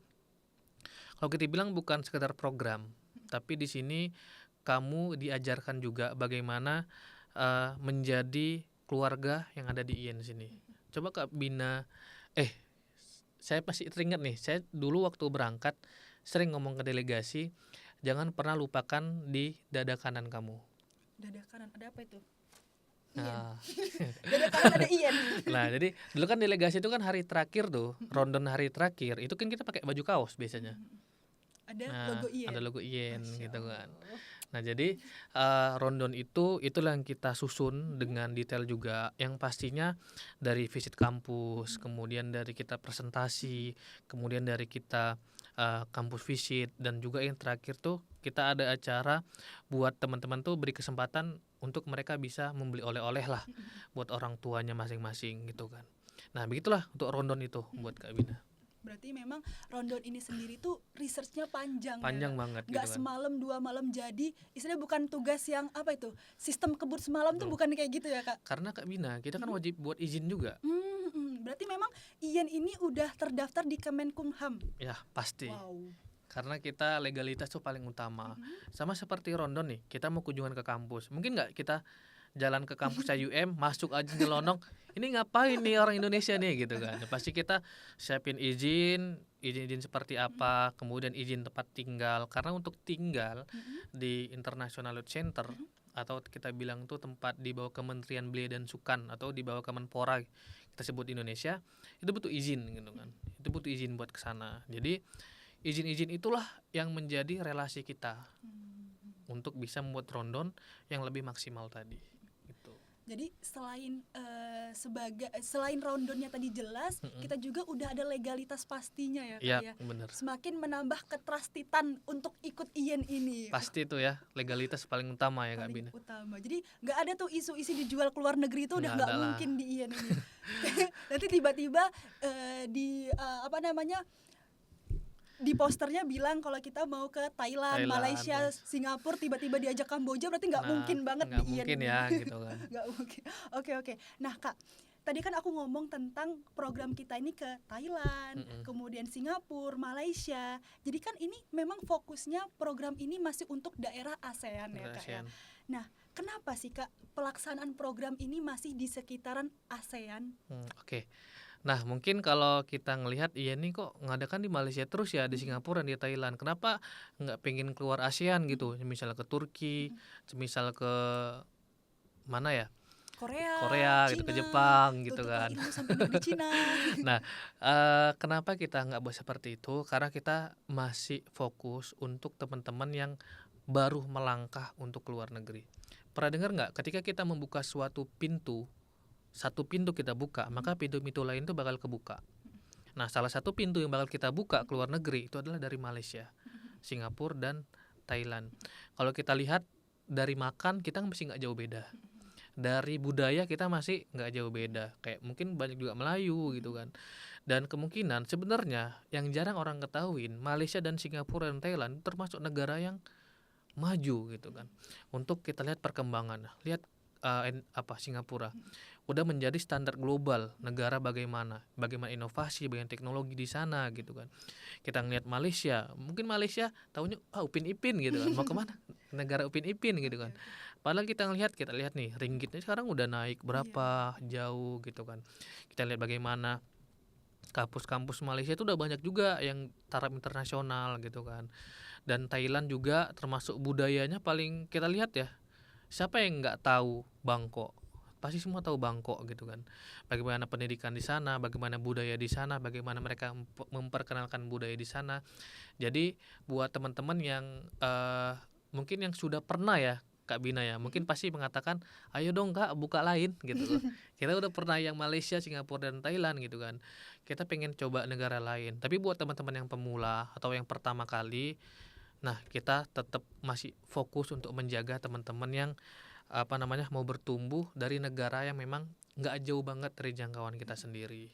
kalau kita bilang bukan sekedar program, tapi di sini kamu diajarkan juga bagaimana menjadi keluarga yang ada di IEN sini. Coba Kak Bina, saya pasti teringat nih, saya dulu waktu berangkat sering ngomong ke delegasi, jangan pernah lupakan di dada kanan kamu. Dada kanan, ada apa itu? Nah, Dada kanan ada IEN. nah jadi dulu kan delegasi itu kan hari terakhir tuh, rundown hari terakhir, itu kan kita pakai baju kaos biasanya. Ada Nah, logo IEN. ada logo IEN Masya gitu kan. Allah. Nah jadi rundown itulah yang kita susun dengan detail juga, yang pastinya dari visit kampus, kemudian dari kita presentasi, kemudian dari kita kampus visit, dan juga yang terakhir tuh kita ada acara buat teman-teman tuh beri kesempatan untuk mereka bisa membeli oleh-oleh lah buat orang tuanya masing-masing gitu kan. Nah begitulah untuk rundown itu buat Kak Bina. Berarti memang Rondon ini sendiri tuh researchnya panjang ya, Panjang Kak. banget gitu Nggak kan. semalam 2 malam jadi, istilahnya bukan tugas yang apa itu, sistem kebut semalam tuh Betul. bukan kayak gitu ya, Kak? Karena Kak Bina, kita kan Mhm. wajib buat izin juga. Berarti memang IEN ini udah terdaftar di Kemenkumham. Ya, pasti. Wow. Karena kita legalitas tuh paling utama. Mhm. Sama seperti Rondon nih, kita mau kunjungan ke kampus. Mungkin nggak kita jalan ke kampus UM, masuk aja nyelonong, ini ngapain nih orang Indonesia nih gitu kan. Pasti kita siapin izin seperti apa, kemudian izin tempat tinggal. Karena untuk tinggal Mhm. di International Youth Center Mhm. atau kita bilang tuh tempat di bawah Kementerian Belia dan Sukan atau di bawah Kemenpora kita sebut di Indonesia, itu butuh izin gitu kan. Itu butuh izin buat ke sana. Jadi izin-izin itulah yang menjadi relasi kita untuk bisa membuat Rondon yang lebih maksimal tadi gitu. Jadi selain Rondonnya tadi jelas, kita juga udah ada legalitas pastinya ya, Kak Iya, ya. bener. Semakin menambah ketrastitan untuk ikut IEN ini. Pasti itu ya, legalitas paling utama ya Kak Paling Bina. utama. Jadi nggak ada tuh isu-isu dijual ke luar negeri itu udah Nggak nggak ada lah. mungkin di IEN ini. Nanti tiba-tiba apa namanya, di posternya bilang kalau kita mau ke Thailand, Malaysia, Yes. Singapura, tiba-tiba diajak Kamboja, berarti nggak Nah, mungkin banget nggak di IEN mungkin ini. ya gitu kan. Nggak mungkin. Oke. Nah, Kak, tadi kan aku ngomong tentang program kita ini ke Thailand, kemudian Singapura, Malaysia. Jadi kan ini memang fokusnya program ini masih untuk daerah ASEAN ya, Kak ya. ASEAN. Nah, kenapa sih, Kak, pelaksanaan program ini masih di sekitaran ASEAN? Oke. Nah, mungkin kalau kita ngelihat iya nih kok ngadakan di Malaysia terus ya, di Singapura dan di Thailand. Kenapa nggak pengen keluar ASEAN gitu? Misal ke Turki, misal ke mana ya? Korea gitu, ke Cina, Jepang gitu tutup kan. lagi dulu sampai di Cina. Nah, kenapa kita nggak buat seperti itu? Karena kita masih fokus untuk teman-teman yang baru melangkah untuk keluar negeri. Pernah dengar nggak? Ketika kita membuka suatu pintu, satu pintu kita buka, maka pintu-pintu lain itu bakal kebuka. Nah, salah satu pintu yang bakal kita buka keluar negeri itu adalah dari Malaysia, Singapura dan Thailand. Kalau kita lihat dari makan kita masih nggak jauh beda. Dari budaya kita masih nggak jauh beda. Kayak mungkin banyak juga Melayu gitu kan. Dan kemungkinan sebenarnya yang jarang orang ketahuin, Malaysia dan Singapura dan Thailand termasuk negara yang maju gitu kan. Untuk kita lihat perkembangan, lihat Singapura udah menjadi standar global negara bagaimana inovasi, bagaimana teknologi di sana gitu kan. Kita ngelihat Malaysia, mungkin Malaysia tahunya Upin Ipin gitu kan, mau kemana negara Upin Ipin gitu kan. Padahal kita lihat nih ringgitnya sekarang udah naik berapa jauh gitu kan. Kita lihat bagaimana kampus-kampus Malaysia itu udah banyak juga yang taraf internasional gitu kan. Dan Thailand juga termasuk budayanya paling kita lihat ya. Siapa yang nggak tahu Bangkok? Pasti semua tahu Bangkok gitu kan. Bagaimana pendidikan di sana, bagaimana budaya di sana, bagaimana mereka memperkenalkan budaya di sana. Jadi buat teman-teman yang mungkin yang sudah pernah ya Kak Bina ya, mungkin pasti mengatakan, ayo dong Kak buka lain gitu loh. Kita udah pernah yang Malaysia, Singapura dan Thailand gitu kan. Kita pengen coba negara lain. Tapi buat teman-teman yang pemula atau yang pertama kali, nah kita tetap masih fokus untuk menjaga teman-teman yang mau bertumbuh dari negara yang memang nggak jauh banget dari jangkauan kita sendiri.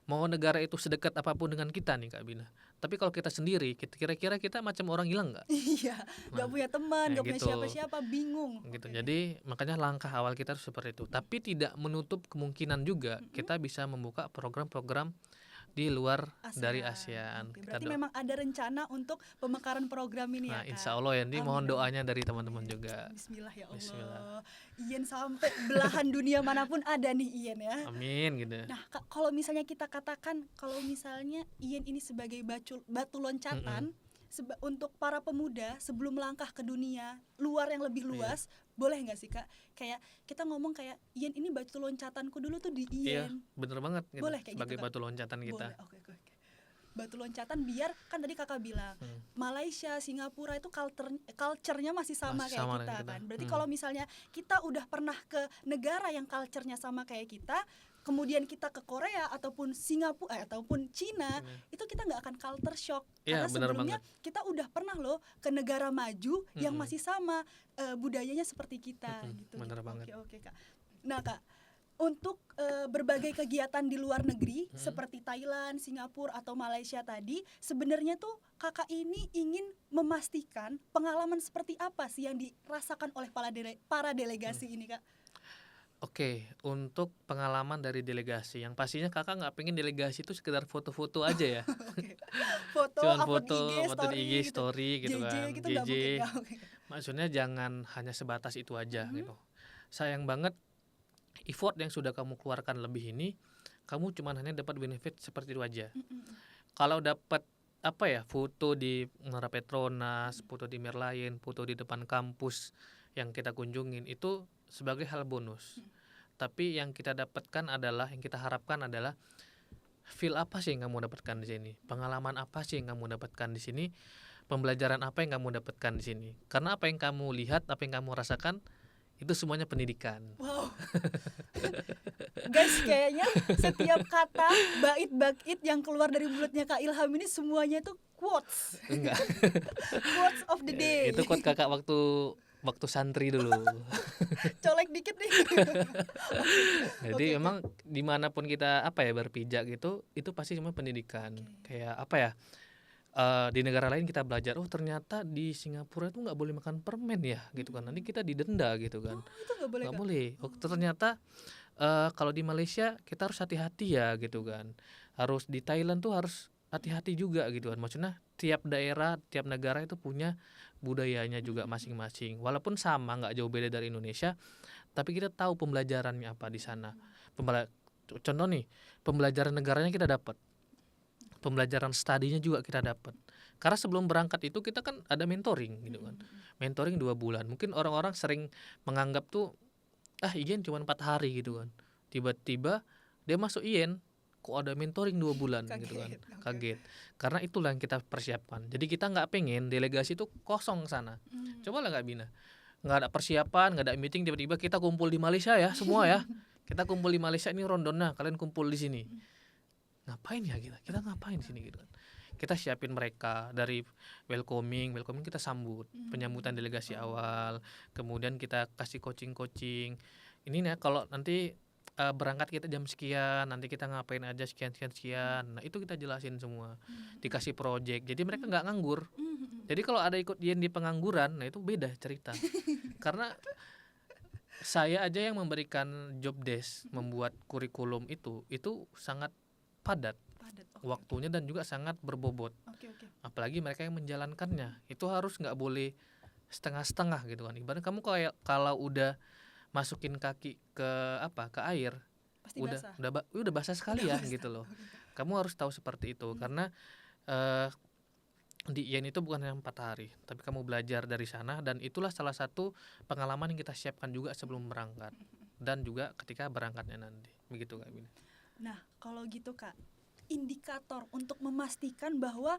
Mau negara itu sedekat apapun dengan kita nih Kak Bina, tapi kalau kita sendiri, kira-kira kita macam orang hilang nggak? Iya, nggak punya teman, nggak punya gitu. siapa-siapa, bingung. Gitu. Jadi makanya langkah awal kita harus seperti itu. Tapi tidak menutup kemungkinan juga kita bisa membuka program-program di luar dari ASEAN. Oke, berarti memang ada rencana untuk pemekaran program ini Nah, ya, Kak? insya Allah ya, ini mohon Amin. doanya dari teman-teman juga. Bismillah ya Allah. Bismillah. IEN sampai belahan dunia manapun ada nih IEN ya. Amin gitu. Nah, Kak, kalau misalnya kita katakan kalau misalnya IEN ini sebagai batu loncatan untuk para pemuda sebelum melangkah ke dunia luar yang lebih luas, boleh nggak sih Kak? Kayak kita ngomong kayak IEN ini batu loncatanku dulu tuh di Iya, IEN. bener banget gitu. Boleh kayak Sebagai gitu, Kak? batu loncatan kita. Boleh, oke. Batu loncatan biar kan tadi Kakak bilang Malaysia, Singapura itu culture-nya masih sama Masih kayak sama kita dengan kita. kan. Berarti kalau misalnya kita udah pernah ke negara yang culture-nya sama kayak kita, kemudian kita ke Korea ataupun Singapura ataupun Cina, itu kita nggak akan culture shock. Iya, Karena bener sebelumnya banget. kita udah pernah loh ke negara maju yang masih sama budayanya seperti kita gitu. bener banget. Oke, Kak. Nah, Kak, untuk berbagai kegiatan di luar negeri Mm-mm. seperti Thailand, Singapura atau Malaysia tadi, sebenarnya tuh kakak ini ingin memastikan pengalaman seperti apa sih yang dirasakan oleh para delegasi ini kak? Oke, untuk pengalaman dari delegasi, yang pastinya kakak nggak pengen delegasi itu sekedar foto-foto aja ya. Oke. Foto, Cuman upload IG, foto di IG story gitu, story gitu JJ kan, gitu nggak mungkin JJ. nggak mungkin. Maksudnya jangan hanya sebatas itu aja Mhm. gitu. Sayang banget effort yang sudah kamu keluarkan lebih ini, kamu cuman hanya dapat benefit seperti itu aja. Mm-mm. Kalau dapat apa ya, foto di Menara Petronas, foto di Merlion, foto di depan kampus yang kita kunjungin itu sebagai hal bonus. Tapi yang kita dapatkan adalah, yang kita harapkan adalah feel apa sih yang kamu dapatkan di sini? Pengalaman apa sih yang kamu dapatkan di sini? Pembelajaran apa yang kamu dapatkan di sini? Karena apa yang kamu lihat, apa yang kamu rasakan itu semuanya pendidikan. Wow. Guys, kayaknya setiap kata bait-bait yang keluar dari mulutnya Kak Ilham ini semuanya tuh quotes. Enggak. Quotes of the day. Itu quote kakak waktu santri dulu. Colek dikit nih. Jadi Oke, oke. emang dimanapun kita apa ya berpijak gitu, itu pasti semua pendidikan. Oke. Kayak apa ya? Di negara lain kita belajar, oh ternyata di Singapura itu nggak boleh makan permen ya, gitu kan. Nanti kita didenda gitu kan. Oh, itu nggak boleh Nggak Kak? boleh. Oh, ternyata kalau di Malaysia kita harus hati-hati ya gitu kan. Harus di Thailand tuh harus hati-hati juga gitu kan. Maksudnya tiap daerah, tiap negara itu punya budayanya juga masing-masing. Walaupun sama, nggak jauh beda dari Indonesia, tapi kita tahu pembelajarannya apa di sana. Contoh nih, pembelajaran negaranya kita dapat, pembelajaran studinya juga kita dapat. Karena sebelum berangkat itu kita kan ada mentoring gitu kan. Mentoring 2 bulan. Mungkin orang-orang sering menganggap tuh IGN cuma 4 hari gitu kan. Tiba-tiba dia masuk IGN kok ada mentoring 2 bulan gitu kan. Kaget. Oke. Kaget. Karena itulah yang kita persiapkan. Jadi kita nggak pengen delegasi itu kosong sana. Coba lah nggak Bina. Nggak ada persiapan, nggak ada meeting, tiba-tiba kita kumpul di Malaysia ya semua ya. Kita kumpul di Malaysia, ini rondona, kalian kumpul di sini. Ngapain ya kita? Kita ngapain di sini gitu kan? Kita siapin mereka dari welcoming kita sambut, penyambutan delegasi awal, kemudian kita kasih coaching. Ini nih kalau nanti berangkat kita jam sekian, nanti kita ngapain aja sekian. Nah itu kita jelasin semua, dikasih project, jadi mereka nggak nganggur. Jadi kalau ada ikut Yen di pengangguran, nah itu beda cerita. Karena saya aja yang memberikan job desk, membuat kurikulum itu sangat padat Padat. Oke. waktunya dan juga sangat berbobot. Oke. Apalagi mereka yang menjalankannya, itu harus nggak boleh setengah-setengah gitu kan. Ibaratnya kamu kayak kalau udah masukin kaki ke air, Pasti udah basah. udah basah sekali Udah ya basah. gitu loh. Kamu harus tahu seperti itu karena eh, di IAIN itu bukan yang 4 hari, tapi kamu belajar dari sana, dan itulah salah satu pengalaman yang kita siapkan juga sebelum berangkat dan juga ketika berangkatnya nanti. Begitu Kak Bina. Nah, kalau gitu Kak, indikator untuk memastikan bahwa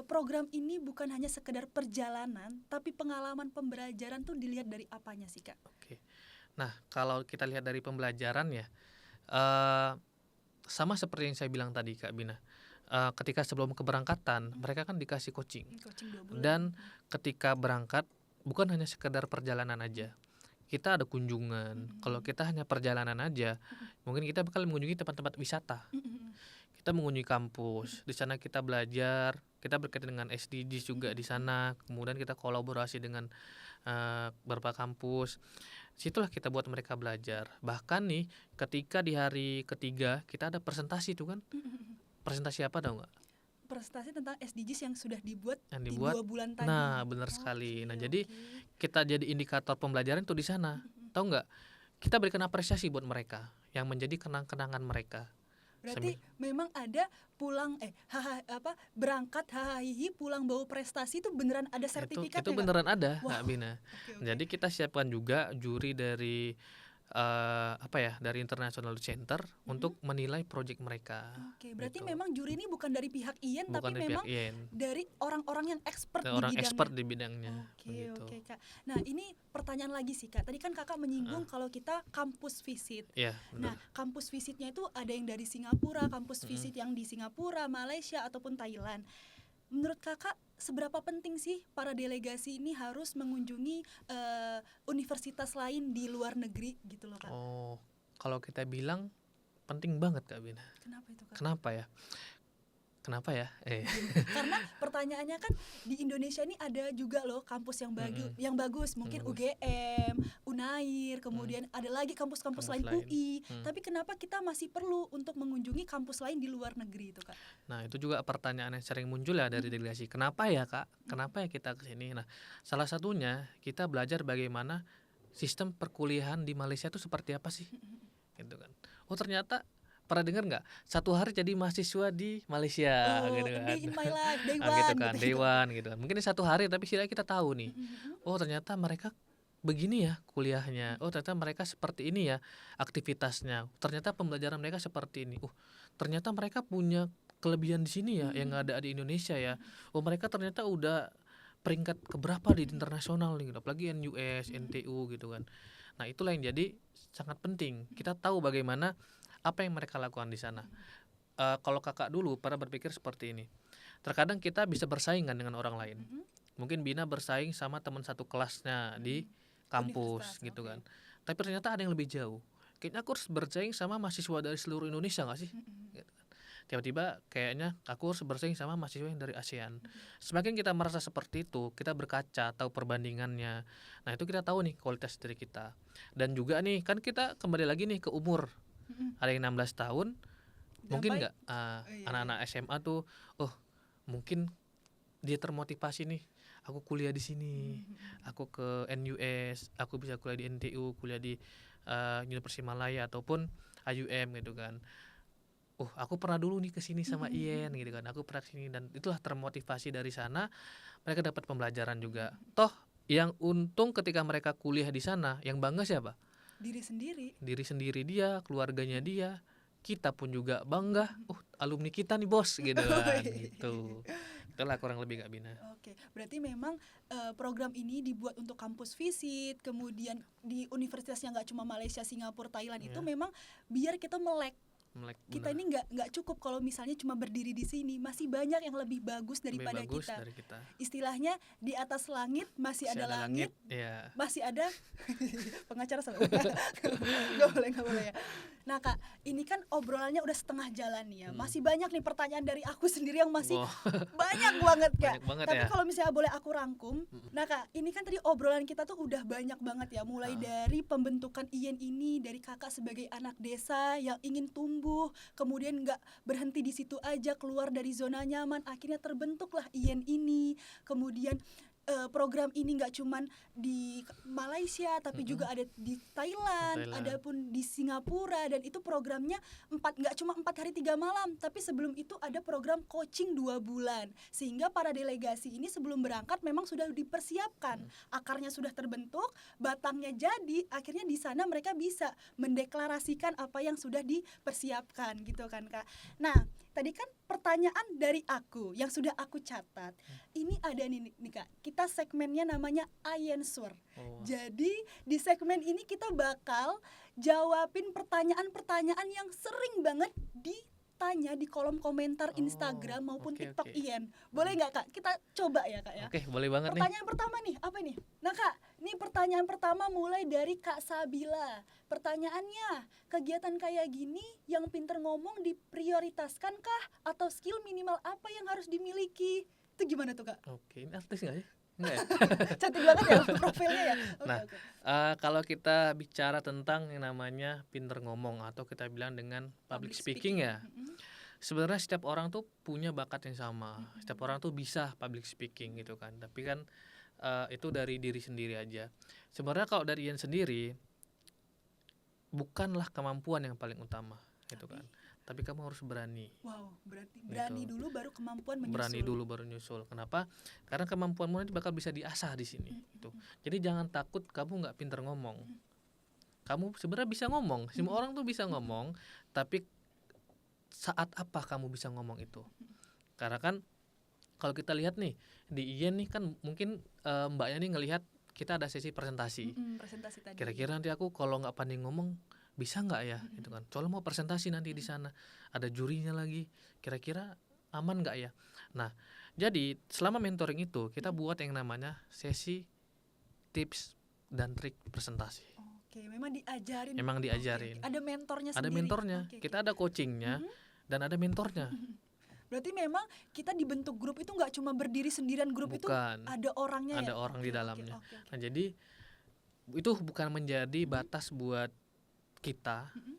program ini bukan hanya sekedar perjalanan, tapi pengalaman pembelajaran tuh dilihat dari apanya sih Kak? Oke. Nah, kalau kita lihat dari pembelajaran ya, eh, sama seperti yang saya bilang tadi Kak Bina. Ketika sebelum keberangkatan, mereka kan dikasih coaching. Coaching 2 bulan. Dan ketika berangkat, bukan hanya sekedar perjalanan aja. Kita ada kunjungan. Kalau kita hanya perjalanan aja, mungkin kita bakal mengunjungi tempat-tempat wisata. Kita mengunjungi kampus. Di sana kita belajar, kita berkaitan dengan SDGs juga di sana. Kemudian kita kolaborasi dengan beberapa kampus. Situlah kita buat mereka belajar. Bahkan nih, ketika di hari ketiga kita ada presentasi tuh kan. Presentasi apa tau nggak? Prestasi tentang SDGs yang sudah dibuat Yang di dibuat. 2 bulan tadi. Nah, benar sekali. Nah, jadi kita jadi indikator pembelajaran tuh di sana. Tahu nggak? Kita berikan apresiasi buat mereka yang menjadi kenang-kenangan mereka. Berarti memang ada pulang berangkat hahihi pulang bawa prestasi itu beneran ada sertifikatnya. Itu Kak? beneran ada, Wow. Kak Bina. Oke. Jadi kita siapkan juga juri dari dari International Center untuk menilai proyek mereka. Oke, berarti gitu. memang juri ini bukan dari pihak IAIN, Bukan tapi dari memang pihak IAIN. dari orang-orang yang expert di Orang bidangnya. expert di bidangnya. Oke, begitu. oke Kak. Nah, ini pertanyaan lagi sih Kak. Tadi kan Kakak menyinggung kalau kita kampus visit. Iya, Nah, benar. kampus visitnya itu ada yang dari Singapura, kampus visit yang di Singapura, Malaysia ataupun Thailand. Menurut Kakak, seberapa penting sih para delegasi ini harus mengunjungi universitas lain di luar negeri gitu loh Kak? Oh, Kalau kita bilang penting banget Kak Bina. Kenapa itu Kak? Kenapa ya? Kenapa ya? Karena pertanyaannya kan di Indonesia ini ada juga loh kampus Mm-mm. yang bagus, mungkin Bagus. UGM, Unair, Mm. kemudian ada lagi kampus-kampus Kampus lain lain. UI. Mm. Tapi kenapa kita masih perlu untuk mengunjungi kampus lain di luar negeri itu Kak? Nah, itu juga pertanyaan yang sering muncul ya dari delegasi. Kenapa ya, Kak? Kenapa ya kita ke sini? Nah, salah satunya kita belajar bagaimana sistem perkuliahan di Malaysia itu seperti apa sih? Gitu kan. Oh, ternyata pernah dengar nggak? 1 hari jadi mahasiswa di Malaysia Oh, gitu a kan. day in my life, day Gitu one kan, gitu. day one gitu kan. Mungkin 1 hari tapi setidaknya kita tahu nih. Oh, ternyata mereka begini ya kuliahnya. Oh, ternyata mereka seperti ini ya aktivitasnya. Ternyata pembelajaran mereka seperti ini. Ternyata mereka punya kelebihan di sini ya yang nggak ada di Indonesia ya. Oh, mereka ternyata udah peringkat keberapa di internasional nih, apalagi NUS, NTU gitu kan. Nah, itulah yang jadi sangat penting. Kita tahu bagaimana apa yang mereka lakukan di sana. Kalau kakak dulu pernah berpikir seperti ini. Terkadang kita bisa bersaing kan dengan orang lain. Mungkin Bina bersaing sama teman satu kelasnya di kampus Universitas, gitu oke. kan. Tapi ternyata ada yang lebih jauh. Kayaknya aku harus bersaing sama mahasiswa dari seluruh Indonesia nggak sih? Gitu kan. Tiba-tiba kayaknya aku harus bersaing sama mahasiswa yang dari ASEAN. Semakin kita merasa seperti itu, kita berkaca, tahu perbandingannya. Nah, itu kita tahu nih kualitas diri kita. Dan juga nih, kan kita kembali lagi nih ke umur. Ada yang 16 tahun, mungkin Sampai nggak anak-anak SMA tuh, oh mungkin dia termotivasi nih, aku kuliah di sini, aku ke NUS, aku bisa kuliah di NTU, kuliah di Universitas Malaya ataupun IUM gitu kan. Aku pernah dulu nih ke sini sama Ien gitu kan, aku pernah kesini, dan itulah termotivasi dari sana mereka dapat pembelajaran juga. Toh yang untung ketika mereka kuliah di sana, yang bangga siapa? diri sendiri. Diri sendiri dia, keluarganya dia, kita pun juga bangga. Alumni kita nih bos gitu kan, gitu. Itulah kurang lebih Kak Bina. Oke, berarti memang program ini dibuat untuk kampus visit, kemudian di universitas yang nggak cuma Malaysia, Singapura, Thailand itu Iya. memang biar kita melek. Kita Benar. ini nggak cukup kalau misalnya cuma berdiri di sini, masih banyak yang lebih bagus Lebih daripada bagus kita. dari kita. Istilahnya di atas langit masih ada langit, ya. masih ada pengacara sama nggak boleh ya. Nah Kak, ini kan obrolannya udah setengah jalan nih ya, masih banyak nih pertanyaan dari aku sendiri yang masih banyak banget Kak. Banyak banget Tapi ya. kalau misalnya boleh aku rangkum, nah Kak, ini kan tadi obrolan kita tuh udah banyak banget ya, mulai dari pembentukan IEN ini, dari Kakak sebagai anak desa yang ingin tumbuh, kemudian nggak berhenti di situ aja, keluar dari zona nyaman, akhirnya terbentuklah IEN ini. Kemudian program ini nggak cuman di Malaysia tapi juga ada di Thailand, ada pun di Singapura, dan itu programnya nggak cuma 4 hari 3 malam, tapi sebelum itu ada program coaching 2 bulan, sehingga para delegasi ini sebelum berangkat memang sudah dipersiapkan, akarnya sudah terbentuk, batangnya jadi, akhirnya di sana mereka bisa mendeklarasikan apa yang sudah dipersiapkan gitu kan Kak. Nah, tadi kan pertanyaan dari aku yang sudah aku catat. Ini ada nih Kak, kita segmennya namanya Aiensur. Jadi di segmen ini kita bakal jawabin pertanyaan-pertanyaan yang sering banget ditanya di kolom komentar Instagram maupun TikTok IEN. Boleh nggak Kak? Kita coba ya Kak ya. Oke, boleh banget nih. Pertanyaan pertama nih, apa nih? Nah Kak, ini pertanyaan pertama mulai dari Kak Sabila. Pertanyaannya, kegiatan kayak gini yang pinter ngomong diprioritaskan kah? Atau skill minimal apa yang harus dimiliki? Itu gimana tuh Kak? Oke, ini artis nggak sih? Enggak ya? Cantik banget ya profilnya ya. Oke. Kalau kita bicara tentang yang namanya pinter ngomong atau kita bilang dengan public speaking ya, sebenarnya setiap orang tuh punya bakat yang sama. Setiap orang tuh bisa public speaking gitu kan. Tapi kan itu dari diri sendiri aja. Sebenarnya kalau dari Ian sendiri, bukanlah kemampuan yang paling utama gitu kan. Tapi kamu harus berani. Wow, berarti berani Gitu. dulu baru kemampuan menyusul. Berani dulu baru nyusul. Kenapa? Karena kemampuanmu nanti bakal bisa diasah di sini. Gitu. Jadi jangan takut kamu nggak pinter ngomong. Kamu sebenarnya bisa ngomong. Semua orang tuh bisa ngomong. Tapi saat apa kamu bisa ngomong itu? Karena kan kalau kita lihat nih di IEN nih kan mungkin mbaknya nih ngelihat kita ada sesi presentasi. Presentasi tadi. Kira-kira nanti aku kalau nggak pandai ngomong bisa nggak ya gitu kan, soalnya mau presentasi nanti di sana ada jurinya lagi, kira-kira aman nggak ya. Nah, jadi selama mentoring itu kita buat yang namanya sesi tips dan trik presentasi. Oke, memang diajarin. Memang Oke, diajarin. ada mentornya Ada sendiri. mentornya, Oke, oke. kita ada coachingnya Mhm. dan ada mentornya. Berarti memang kita dibentuk grup itu nggak cuma berdiri sendirian, grup itu Bukan, ada orangnya ya. ada orang di Oke, oke, dalamnya. oke, oke. Nah, jadi itu bukan menjadi batas buat kita Mhm.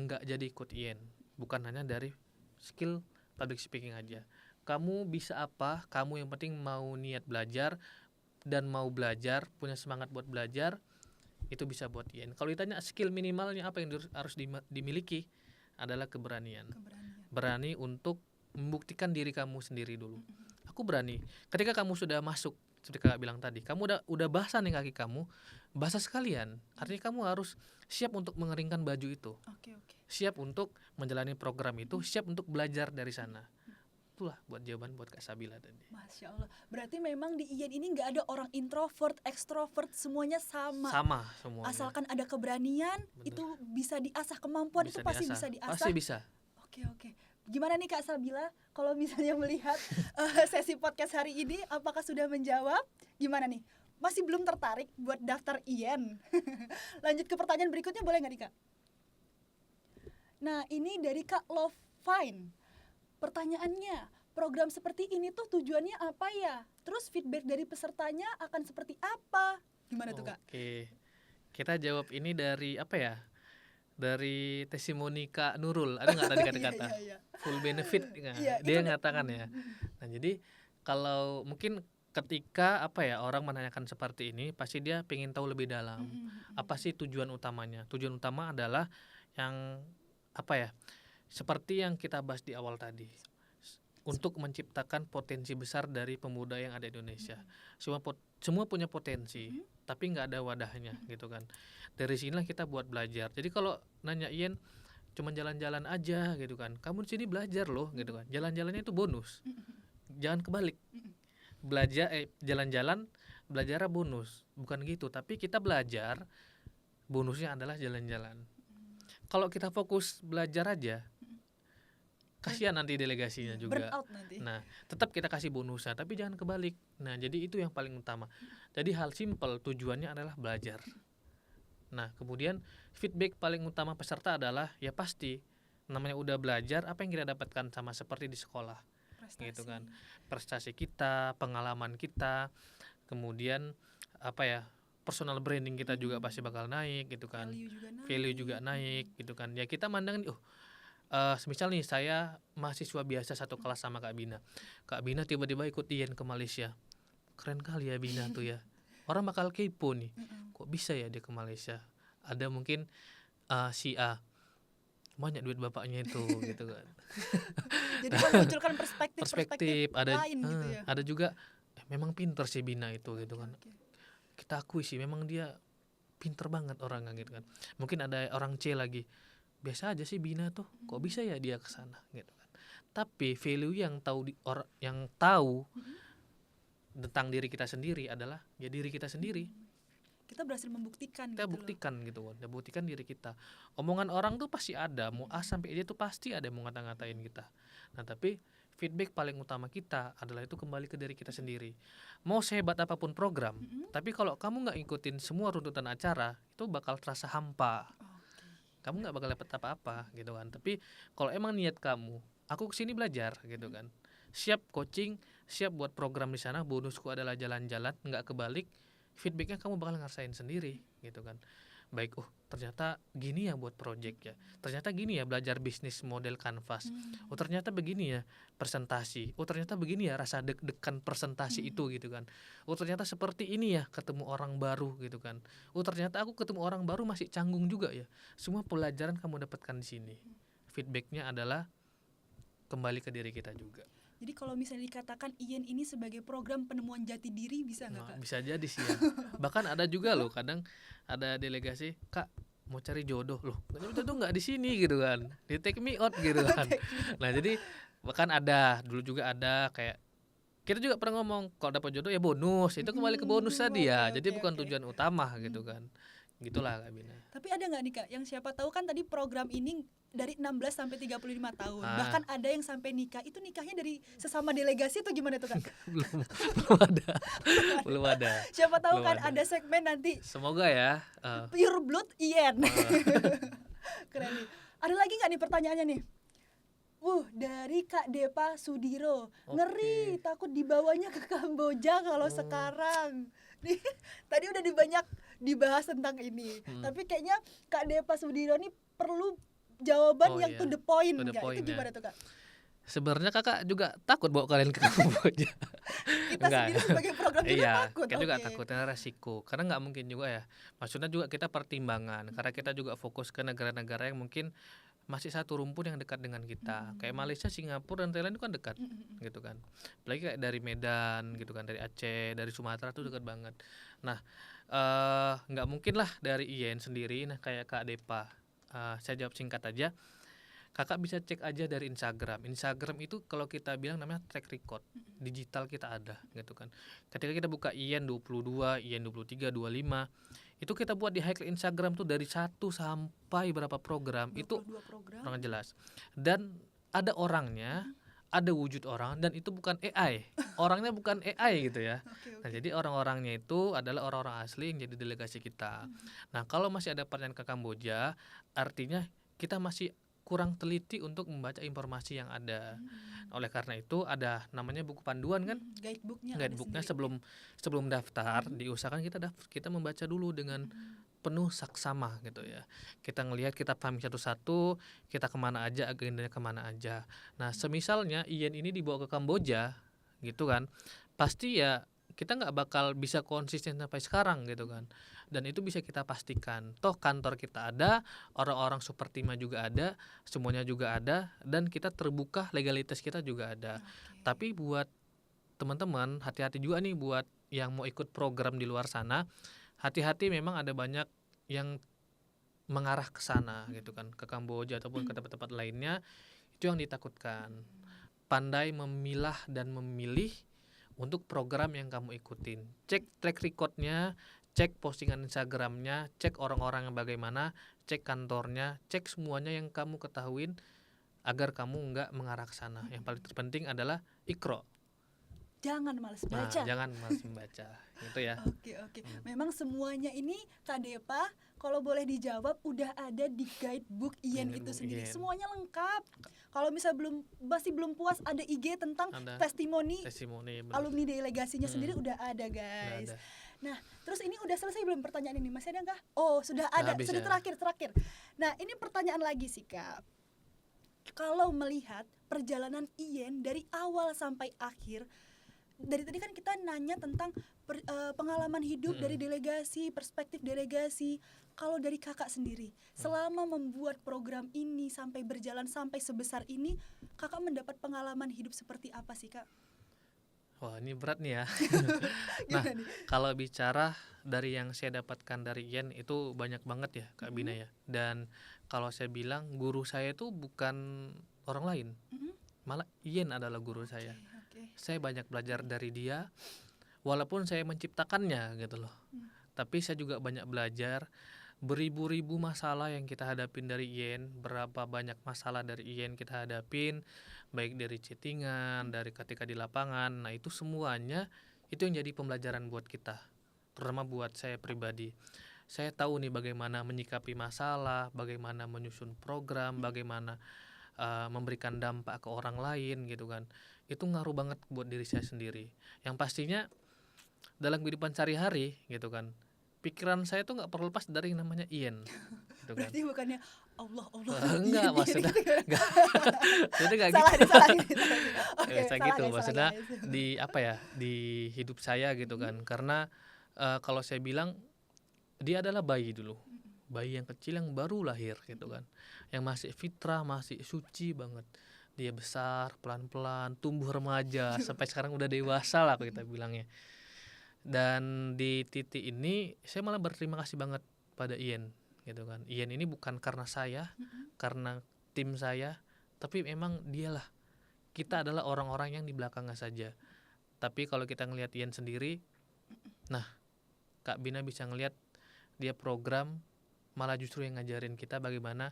nggak jadi ikut IEN. Bukan hanya dari skill public speaking aja. Kamu bisa apa? Kamu yang penting mau niat belajar dan mau belajar, punya semangat buat belajar, itu bisa buat IEN. Kalau ditanya skill minimalnya apa yang harus dimiliki, adalah keberanian. Keberanian. Berani untuk membuktikan diri kamu sendiri dulu. Mhm. Aku berani. Ketika kamu sudah masuk, seperti kakak bilang tadi, kamu udah basah nih kaki kamu, basah sekalian. Artinya kamu harus siap untuk mengeringkan baju itu, Oke, oke. siap untuk menjalani program itu, siap untuk belajar dari sana. Itulah buat jawaban buat Kak Sabila tadi. Masya Allah. Berarti memang di IEN ini nggak ada orang introvert, ekstrovert, semuanya sama. Sama semuanya. Asalkan ada keberanian, Bener. itu bisa diasah, kemampuan itu pasti bisa diasah. Pasti bisa. Oke, oke. Gimana nih Kak Sabila, kalau misalnya melihat sesi podcast hari ini, apakah sudah menjawab? Gimana nih? Masih belum tertarik buat daftar IEN? Lanjut ke pertanyaan berikutnya, boleh nggak nih Kak? Nah, ini dari Kak Love Fine. Pertanyaannya, program seperti ini tuh tujuannya apa ya? Terus feedback dari pesertanya akan seperti apa? Gimana tuh Kak? Oke. Kita jawab ini dari apa ya? Dari testimoni Kak Nurul. Ada nggak tadi kata-kata? Iya. Full benefit. Nah, Iya, dia itu ngatakan ya. Nah, jadi kalau mungkin ketika apa ya orang menanyakan seperti ini, pasti dia pengen tahu lebih dalam. Apa sih tujuan utamanya? Tujuan utama adalah yang apa ya? Seperti yang kita bahas di awal tadi. Untuk menciptakan potensi besar dari pemuda yang ada di Indonesia. Semua punya potensi, tapi nggak ada wadahnya gitu kan. Dari sinilah kita buat belajar. Jadi kalau nanya Ian cuma jalan-jalan aja gitu kan, kamu di sini belajar loh gitu kan. Jalan-jalannya itu bonus, jangan kebalik. Jalan-jalan belajarnya bonus, bukan gitu. Tapi kita belajar, bonusnya adalah jalan-jalan. Kalau kita fokus belajar aja, kasihan nanti delegasinya juga. Burnout nanti. Nah, tetap kita kasih bonusnya, tapi jangan kebalik. Nah, jadi itu yang paling utama. Jadi hal simpel, tujuannya adalah belajar. Nah, kemudian feedback paling utama peserta adalah ya pasti namanya udah belajar, apa yang kita dapatkan sama seperti di sekolah. Prestasi. Gitu kan. Prestasi kita, pengalaman kita, kemudian apa ya? Personal branding kita juga pasti bakal naik gitu kan. Value juga naik gitu kan. Ya kita mandang semisal nih saya mahasiswa biasa satu kelas sama Kak Bina. Kak Bina tiba-tiba ikut IEN ke Malaysia. Keren kali ya Bina tuh ya. Orang bakal kepo nih. Kok bisa ya dia ke Malaysia? Ada mungkin si A banyak duit bapaknya itu gitu kan. Jadi memunculkan perspektif ada lain gitu ya. ada juga memang pinter sih Bina itu gitu kan. Oke. Kita akui sih memang dia pinter banget orangnya gitu kan. Mungkin ada orang C lagi. Biasa aja sih Bina tuh, kok bisa ya dia kesana gitu kan. Tapi value yang tahu tentang diri kita sendiri adalah ya diri kita sendiri. Kita berhasil membuktikan Kita gitu buktikan gitu kan, kita buktikan diri kita. Omongan orang tuh pasti ada, mau A sampai Z tuh pasti ada yang mau ngata-ngatain kita. Nah tapi feedback paling utama kita adalah itu kembali ke diri kita sendiri. Mau sehebat apapun program, tapi kalau kamu nggak ikutin semua runtutan acara, itu bakal terasa hampa. Kamu nggak bakal dapet apa-apa gitu kan. Tapi kalau emang niat kamu, aku kesini belajar gitu kan, siap coaching, siap buat program di sana, bonusku adalah jalan-jalan, nggak kebalik, feedbacknya kamu bakal ngerasain sendiri gitu kan. Baik, ternyata gini ya buat project ya, ternyata gini ya belajar bisnis model kanvas, ternyata begini ya presentasi, ternyata begini ya rasa deg-degan presentasi itu gitu kan, ternyata seperti ini ya ketemu orang baru gitu kan, ternyata aku ketemu orang baru masih canggung juga ya. Semua pelajaran kamu dapatkan di sini. Feedbacknya adalah kembali ke diri kita juga. Jadi kalau misalnya dikatakan IEN ini sebagai program penemuan jati diri, bisa nggak Kak? Bisa jadi sih ya. Bahkan ada juga loh, kadang ada delegasi, Kak mau cari jodoh loh, jodoh nggak di sini gitu kan, di take me out gitu kan. Nah jadi bahkan ada dulu juga ada kayak kita juga pernah ngomong kalau dapat jodoh ya bonus, itu kembali ke bonus tadi ya. Jadi bukan tujuan utama gitu kan. Gitulah Kak Bina. Tapi ada nggak nih Kak, yang siapa tahu kan tadi program ini dari 16 sampai 35 tahun. Ah. Bahkan ada yang sampai nikah. Itu nikahnya dari sesama delegasi atau gimana tuh Kak? belum belum ada belum ada. Siapa tahu Belum kan ada. ada segmen nanti Semoga ya. pure blood IEN. eh, Keren nih. Ada lagi nggak nih pertanyaannya nih? Dari Kak Depa Sudiro. Ngeri, Oke. takut dibawanya ke Kamboja kalau Oh. sekarang. Nih, tadi udah banyak dibahas tentang ini. Tapi kayaknya Kak Depa Sudiro nih perlu jawaban Oh yang iya, to the point, to the Kak. point Itu ya. gimana tuh Kak? Sebenarnya kakak juga takut bawa kalian ke Kamboja. Kita sendiri sebagai program juga Iya, takut. kita juga Oke. takutnya resiko. Karena nggak mungkin juga ya. Maksudnya juga kita pertimbangan. Karena kita juga fokus ke negara-negara yang mungkin masih satu rumpun yang dekat dengan kita. Kayak Malaysia, Singapura, dan Thailand itu kan dekat, gitu kan. Apalagi kayak dari Medan, gitu kan, dari Aceh, dari Sumatera tuh dekat banget. Nah, nggak mungkin lah dari IEN sendiri. Nah, kayak Kak Depa, saya jawab singkat aja. Kakak bisa cek aja dari Instagram. Instagram itu kalau kita bilang namanya track record. Digital kita ada gitu kan. Ketika kita buka IEN 22, IEN 23, 25, itu kita buat di highlight Instagram tuh dari 1 sampai berapa program. Itu 22 program. sangat jelas. Dan ada orangnya, ada wujud orang, dan itu bukan AI. Orangnya bukan AI gitu ya. Oke, Nah, jadi orang-orangnya itu adalah orang-orang asli yang jadi delegasi kita. Nah, kalau masih ada pertanyaan ke Kamboja, artinya kita masih kurang teliti untuk membaca informasi yang ada. Oleh karena itu ada namanya buku panduan kan? Guidebooknya ada Guidebooknya sendiri. sebelum daftar diusahakan kita membaca dulu dengan penuh saksama gitu ya. Kita ngelihat, kita pahami satu-satu, kita kemana aja, agendanya kemana aja. Nah, semisalnya IEN ini dibawa ke Kamboja gitu kan, pasti ya kita nggak bakal bisa konsisten sampai sekarang gitu kan. Dan itu bisa kita pastikan. Toh kantor kita ada, orang-orang super timnya juga ada, semuanya juga ada, dan kita terbuka, legalitas kita juga ada. Tapi buat teman-teman, hati-hati juga nih buat yang mau ikut program di luar sana. Hati-hati, memang ada banyak yang mengarah ke sana gitu kan, ke Kamboja ataupun ke tempat-tempat lainnya. Itu yang ditakutkan. Pandai memilah dan memilih untuk program yang kamu ikutin. Cek track recordnya, cek postingan Instagramnya, cek orang-orang yang bagaimana, cek kantornya, cek semuanya yang kamu ketahuin agar kamu nggak mengarah ke sana. Yang paling terpenting adalah Iqra. Jangan malas Nah, baca. jangan malas membaca. Gitu ya. Oke. Memang semuanya ini Kak Depa, kalau boleh dijawab udah ada di guidebook IEN itu Guidebook sendiri. IEN. Semuanya lengkap. Kalau misalnya masih belum puas, ada IG tentang Ada testimoni testimoni, benar. alumni delegasinya sendiri udah ada, guys. Udah ada. Nah, terus ini udah selesai belum pertanyaan ini? Masih ada nggak? Oh, sudah ada. habis Sudah ya. terakhir. Nah, ini pertanyaan lagi sih, Kak. Kalau melihat perjalanan IEN dari awal sampai akhir, dari tadi kan kita nanya tentang pengalaman hidup dari delegasi, perspektif delegasi. Kalau dari kakak sendiri, selama membuat program ini sampai berjalan sampai sebesar ini, kakak mendapat pengalaman hidup seperti apa sih, Kak? Wah, ini berat nih ya. Nah, Gimana nih? kalau bicara dari yang saya dapatkan dari IEN itu banyak banget ya Kak Bina ya. Dan kalau saya bilang guru saya itu bukan orang lain, malah IEN adalah guru saya. Oke. Saya banyak belajar dari dia, walaupun saya menciptakannya gitu loh. Tapi saya juga banyak belajar. Beribu-ribu masalah yang kita hadapin dari IEN, berapa banyak masalah dari IEN kita hadapin, baik dari chattingan, dari ketika di lapangan. Nah, itu semuanya itu yang jadi pembelajaran buat kita, terutama buat saya pribadi. Saya tahu nih bagaimana menyikapi masalah, bagaimana menyusun program, bagaimana memberikan dampak ke orang lain gitu kan. Itu ngaruh banget buat diri saya sendiri. Yang pastinya dalam kehidupan sehari-hari gitu kan, pikiran saya tuh nggak perlu lepas dari yang namanya IEN gitu kan. Berarti bukannya Allah Enggak, maksudnya enggak. Maksudnya enggak salah gitu. salah Oke, Bisa salah, gitu, guys, maksudnya salah, guys. di apa ya, di hidup saya gitu kan. Karena kalau saya bilang dia adalah bayi dulu, bayi yang kecil yang baru lahir gitu kan, yang masih fitrah, masih suci banget. Dia besar pelan-pelan, tumbuh remaja, sampai sekarang udah dewasa lah kita bilangnya. Dan di titik ini saya malah berterima kasih banget pada IEN gitu kan. IEN ini bukan karena saya, karena tim saya, tapi memang dialah. Kita adalah orang-orang yang di belakangnya saja. Tapi kalau kita ngelihat IEN sendiri, nah Kak Bina bisa ngelihat dia program malah justru yang ngajarin kita bagaimana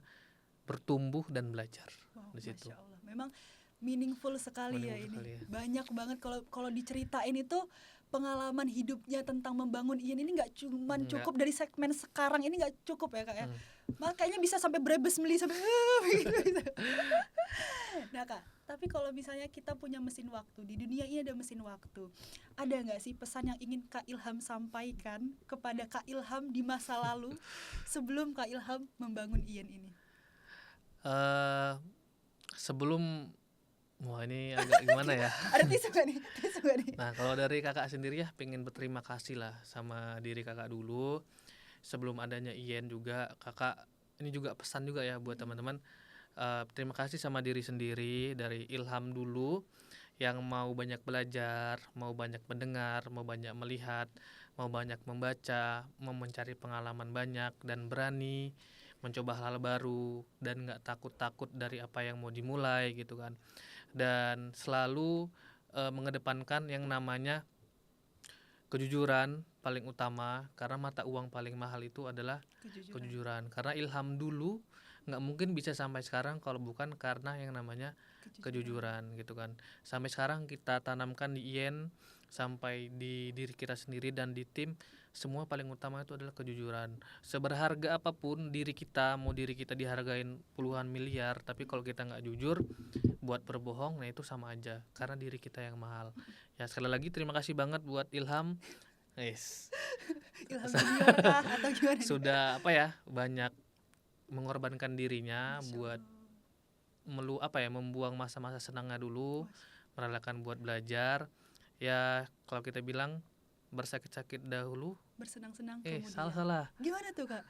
bertumbuh dan belajar Wow, di situ. Masya Allah. Memang meaningful sekali ya Meaningful ini. sekali ya. Banyak banget kalau diceritain itu pengalaman hidupnya tentang membangun IAIN ini nggak cuman Enggak. cukup dari segmen sekarang ini, nggak cukup ya Kak ya. Hmm. Makanya bisa sampai brebes meli sampai gitu. Nah Kak, tapi kalau misalnya kita punya mesin waktu, di dunia ini ada mesin waktu, ada nggak sih pesan yang ingin Kak Ilham sampaikan kepada Kak Ilham di masa lalu sebelum Kak Ilham membangun IAIN ini? Sebelum wah ini agak gimana ya. Ada tisu gak nih? Tisu gak nih? Nah kalau dari kakak sendiri ya pengen berterima kasih lah sama diri kakak dulu sebelum adanya IAIN juga. Kakak ini juga pesan juga ya buat teman-teman, terima kasih sama diri sendiri dari Ilham dulu yang mau banyak belajar, mau banyak mendengar, mau banyak melihat, mau banyak membaca, mau mencari pengalaman banyak dan berani mencoba hal baru dan nggak takut-takut dari apa yang mau dimulai gitu kan. Dan selalu mengedepankan yang namanya kejujuran paling utama, karena mata uang paling mahal itu adalah kejujuran. Karena Ilham dulu nggak mungkin bisa sampai sekarang kalau bukan karena yang namanya kejujuran gitu kan. Sampai sekarang kita tanamkan di IAIN, sampai di diri kita sendiri dan di tim, semua paling utama itu adalah kejujuran. Seberharga apapun diri kita, mau diri kita dihargain puluhan miliar, tapi kalau kita nggak jujur buat berbohong, nah itu sama aja karena diri kita yang mahal. Ya sekali lagi terima kasih banget buat Ilham. Yes. Ilham junior kah atau gimana nih? Sudah apa ya, banyak mengorbankan dirinya Masya buat Allah. membuang masa-masa senangnya dulu, merelakan buat belajar. Ya kalau kita bilang bersakit-sakit dahulu, Bersenang-senang kemudian. salah. Gimana tuh Kak?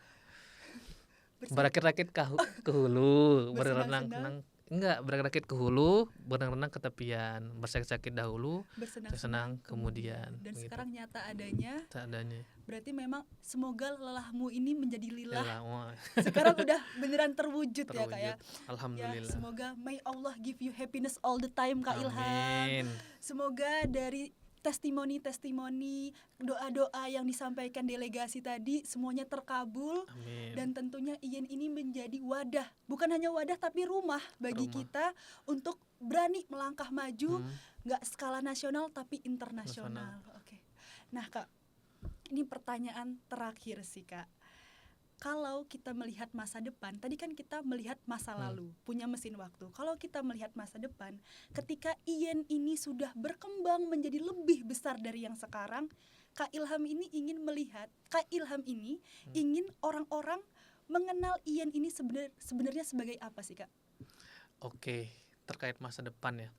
Berakit-rakit ke hulu, Bersenang-senang. berakit-rakit ke hulu, berenang-renang ke tepian, bersakit-sakit dahulu, Bersenang-senang bersenang kemudian. Dan Begitu. sekarang nyata adanya, Seadanya. berarti memang semoga lelahmu ini menjadi lilah. Yalah, wah, Sekarang udah beneran terwujud ya Kak ya. terwujud. Alhamdulillah. Ya, semoga may Allah give you happiness all the time Kak Ilham. Amin. Semoga dari testimoni-testimoni, doa-doa yang disampaikan delegasi tadi semuanya terkabul. Amin. Dan tentunya IAIN ini menjadi wadah, bukan hanya wadah tapi rumah bagi Rumah. kita untuk berani melangkah maju, Hmm. nggak skala nasional tapi internasional. Oke. Nah Kak, ini pertanyaan terakhir sih Kak. Kalau kita melihat masa depan, tadi kan kita melihat masa lalu, punya mesin waktu. Kalau kita melihat masa depan, ketika IAIN ini sudah berkembang menjadi lebih besar dari yang sekarang, Kak Ilham ini ingin melihat, Kak Ilham ini ingin orang-orang mengenal IAIN ini sebenarnya sebagai apa sih Kak? Oke, terkait masa depan ya.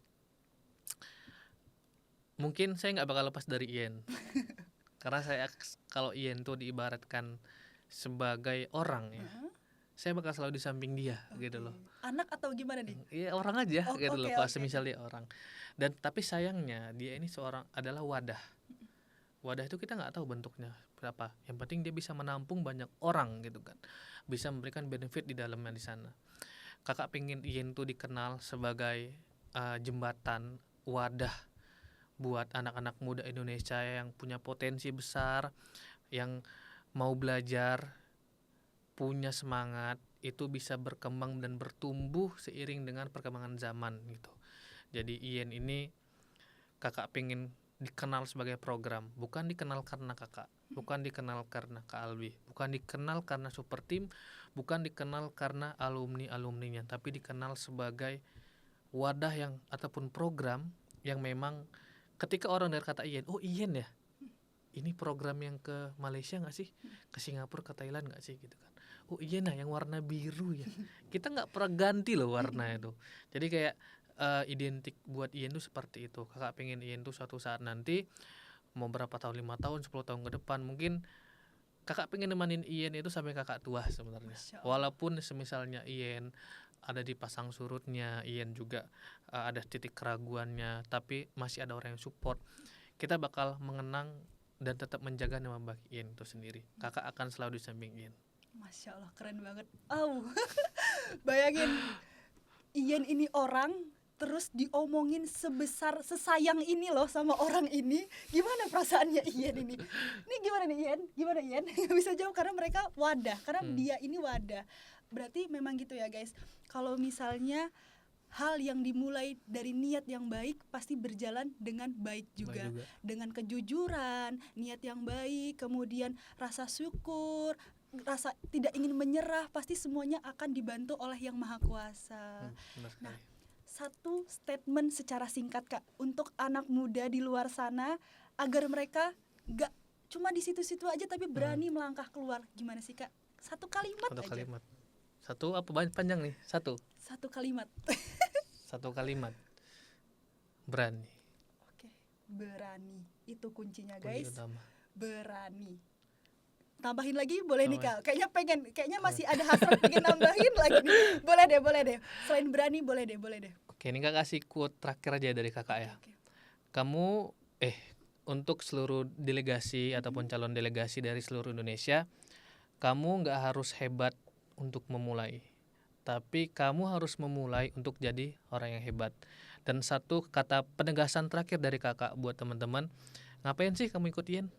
Mungkin saya nggak bakal lepas dari IAIN. Karena kalau IAIN tuh diibaratkan sebagai orang ya, saya bakal selalu di samping dia gitu loh. Anak atau gimana nih? Iya orang aja gitu loh, Oke. kalau semisal dia orang. Dan tapi sayangnya dia ini adalah wadah. Wadah itu kita nggak tahu bentuknya berapa. Yang penting dia bisa menampung banyak orang gitu kan, bisa memberikan benefit di dalamnya di sana. Kakak pengen IAIN tuh dikenal sebagai jembatan, wadah buat anak-anak muda Indonesia yang punya potensi besar, yang mau belajar, punya semangat, itu bisa berkembang dan bertumbuh seiring dengan perkembangan zaman gitu. Jadi IAIN ini kakak pengen dikenal sebagai program, bukan dikenal karena kakak, bukan dikenal karena Kak Alwi, bukan dikenal karena super team, bukan dikenal karena alumninya, tapi dikenal sebagai wadah yang ataupun program yang memang ketika orang dengar kata IAIN, oh IAIN ya, ini program yang ke Malaysia nggak sih, ke Singapura, ke Thailand nggak sih gitu kan. Oh iya nah yang warna biru ya, kita nggak pernah ganti loh warna itu. Jadi kayak identik buat IAIN tuh seperti itu. Kakak pengen IAIN tuh suatu saat nanti, mau berapa tahun, 5 tahun, 10 tahun ke depan, mungkin kakak pengen nemanin IAIN itu sampai kakak tua sebenarnya. Walaupun semisalnya IAIN ada di pasang surutnya, IAIN juga ada titik keraguannya, tapi masih ada orang yang support, kita bakal mengenang dan tetap menjaga nama baik IAIN itu sendiri. Kakak akan selalu di samping IAIN. Masya Allah, keren banget. Bayangin IAIN ini orang, terus diomongin sebesar sesayang ini loh sama orang ini. Gimana perasaannya Ian ini? Ini gimana nih Ian? Gimana Ian? Nggak bisa jawab karena mereka wadah, karena dia ini wadah. Berarti memang gitu ya guys. Kalau misalnya hal yang dimulai dari niat yang baik pasti berjalan dengan baik juga. Dengan kejujuran, niat yang baik, kemudian rasa syukur, rasa tidak ingin menyerah, pasti semuanya akan dibantu oleh Yang Maha Kuasa. Nah, satu statement secara singkat Kak untuk anak muda di luar sana agar mereka gak cuma di situ-situ aja tapi berani melangkah keluar. Gimana sih Kak? Satu kalimat aja. Satu apa panjang nih? Satu kalimat. Satu kalimat. Berani. Oke, berani. Itu kuncinya guys. Berani. Tambahin lagi boleh nih Kak. Kayaknya masih ada hasrat pengen nambahin lagi nih. Boleh deh. Selain berani boleh deh. Oke, ini Kak kasih quote terakhir aja dari Kakak ya. Oke. Kamu untuk seluruh delegasi ataupun calon delegasi dari seluruh Indonesia, kamu nggak harus hebat untuk memulai, tapi kamu harus memulai untuk jadi orang yang hebat. Dan satu kata penegasan terakhir dari Kakak buat teman-teman, ngapain sih kamu ikut Ian?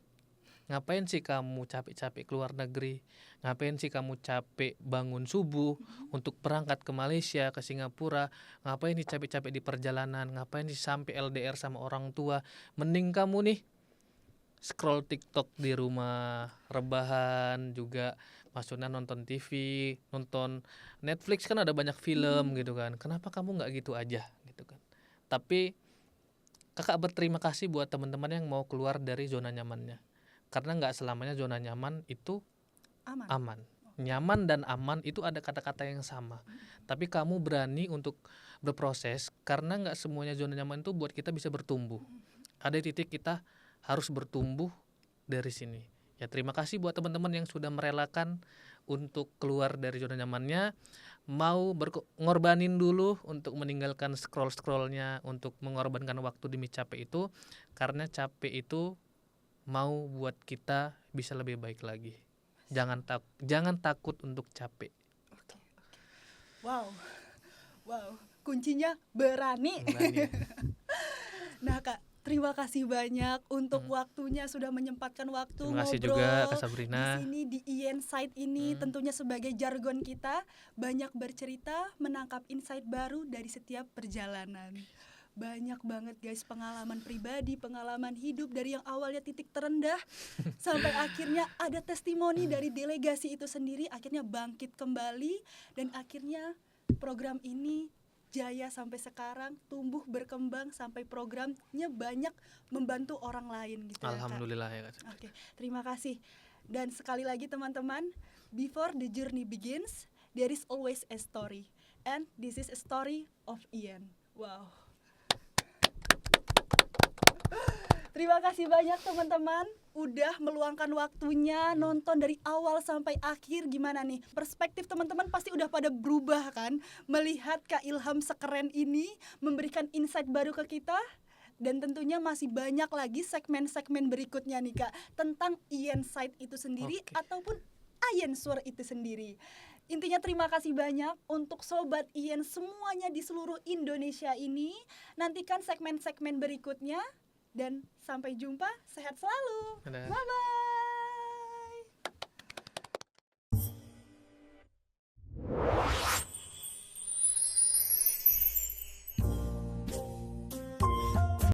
Ngapain sih kamu capek-capek keluar negeri? Ngapain sih kamu capek bangun subuh untuk berangkat ke Malaysia, ke Singapura? Ngapain sih capek-capek di perjalanan? Ngapain sih sampai LDR sama orang tua? Mending kamu nih scroll TikTok di rumah, rebahan juga, maksudnya nonton TV, nonton Netflix kan ada banyak film gitu kan. Kenapa kamu nggak gitu aja gitu kan? Tapi Kakak berterima kasih buat teman-teman yang mau keluar dari zona nyamannya. Karena nggak selamanya zona nyaman itu aman. Nyaman dan aman itu ada kata-kata yang sama. Tapi kamu berani untuk berproses karena nggak semuanya zona nyaman itu buat kita bisa bertumbuh. Ada titik kita harus bertumbuh dari sini. Ya terima kasih buat teman-teman yang sudah merelakan untuk keluar dari zona nyamannya, mau ngorbanin dulu untuk meninggalkan scroll-scrollnya, untuk mengorbankan waktu demi capek itu, karena capek itu mau buat kita bisa lebih baik lagi. Jangan takut untuk capek. Wow, kuncinya berani. Nah Kak, terima kasih banyak untuk waktunya sudah menyempatkan waktu terima kasih ngobrol juga Kak Sabrina. Di sini di Insight ini. Tentunya sebagai jargon kita banyak bercerita, menangkap insight baru dari setiap perjalanan. Banyak banget guys pengalaman pribadi, pengalaman hidup dari yang awalnya titik terendah sampai akhirnya ada testimoni dari delegasi itu sendiri, akhirnya bangkit kembali dan akhirnya program ini jaya sampai sekarang, tumbuh berkembang sampai programnya banyak membantu orang lain gitu. Alhamdulillah ya Kak. Oke, terima kasih. Dan sekali lagi teman-teman, before the journey begins, there is always a story, and this is a story of Ian. Wow. Terima kasih banyak teman-teman udah meluangkan waktunya nonton dari awal sampai akhir. Gimana nih? Perspektif teman-teman pasti udah pada berubah kan? Melihat Kak Ilham sekeren ini memberikan insight baru ke kita. Dan tentunya masih banyak lagi segmen-segmen berikutnya nih Kak, tentang Insight itu sendiri ataupun Iensur itu sendiri. Intinya terima kasih banyak untuk Sobat Ien semuanya di seluruh Indonesia ini. Nantikan segmen-segmen berikutnya. Dan sampai jumpa, sehat selalu. Bye-bye.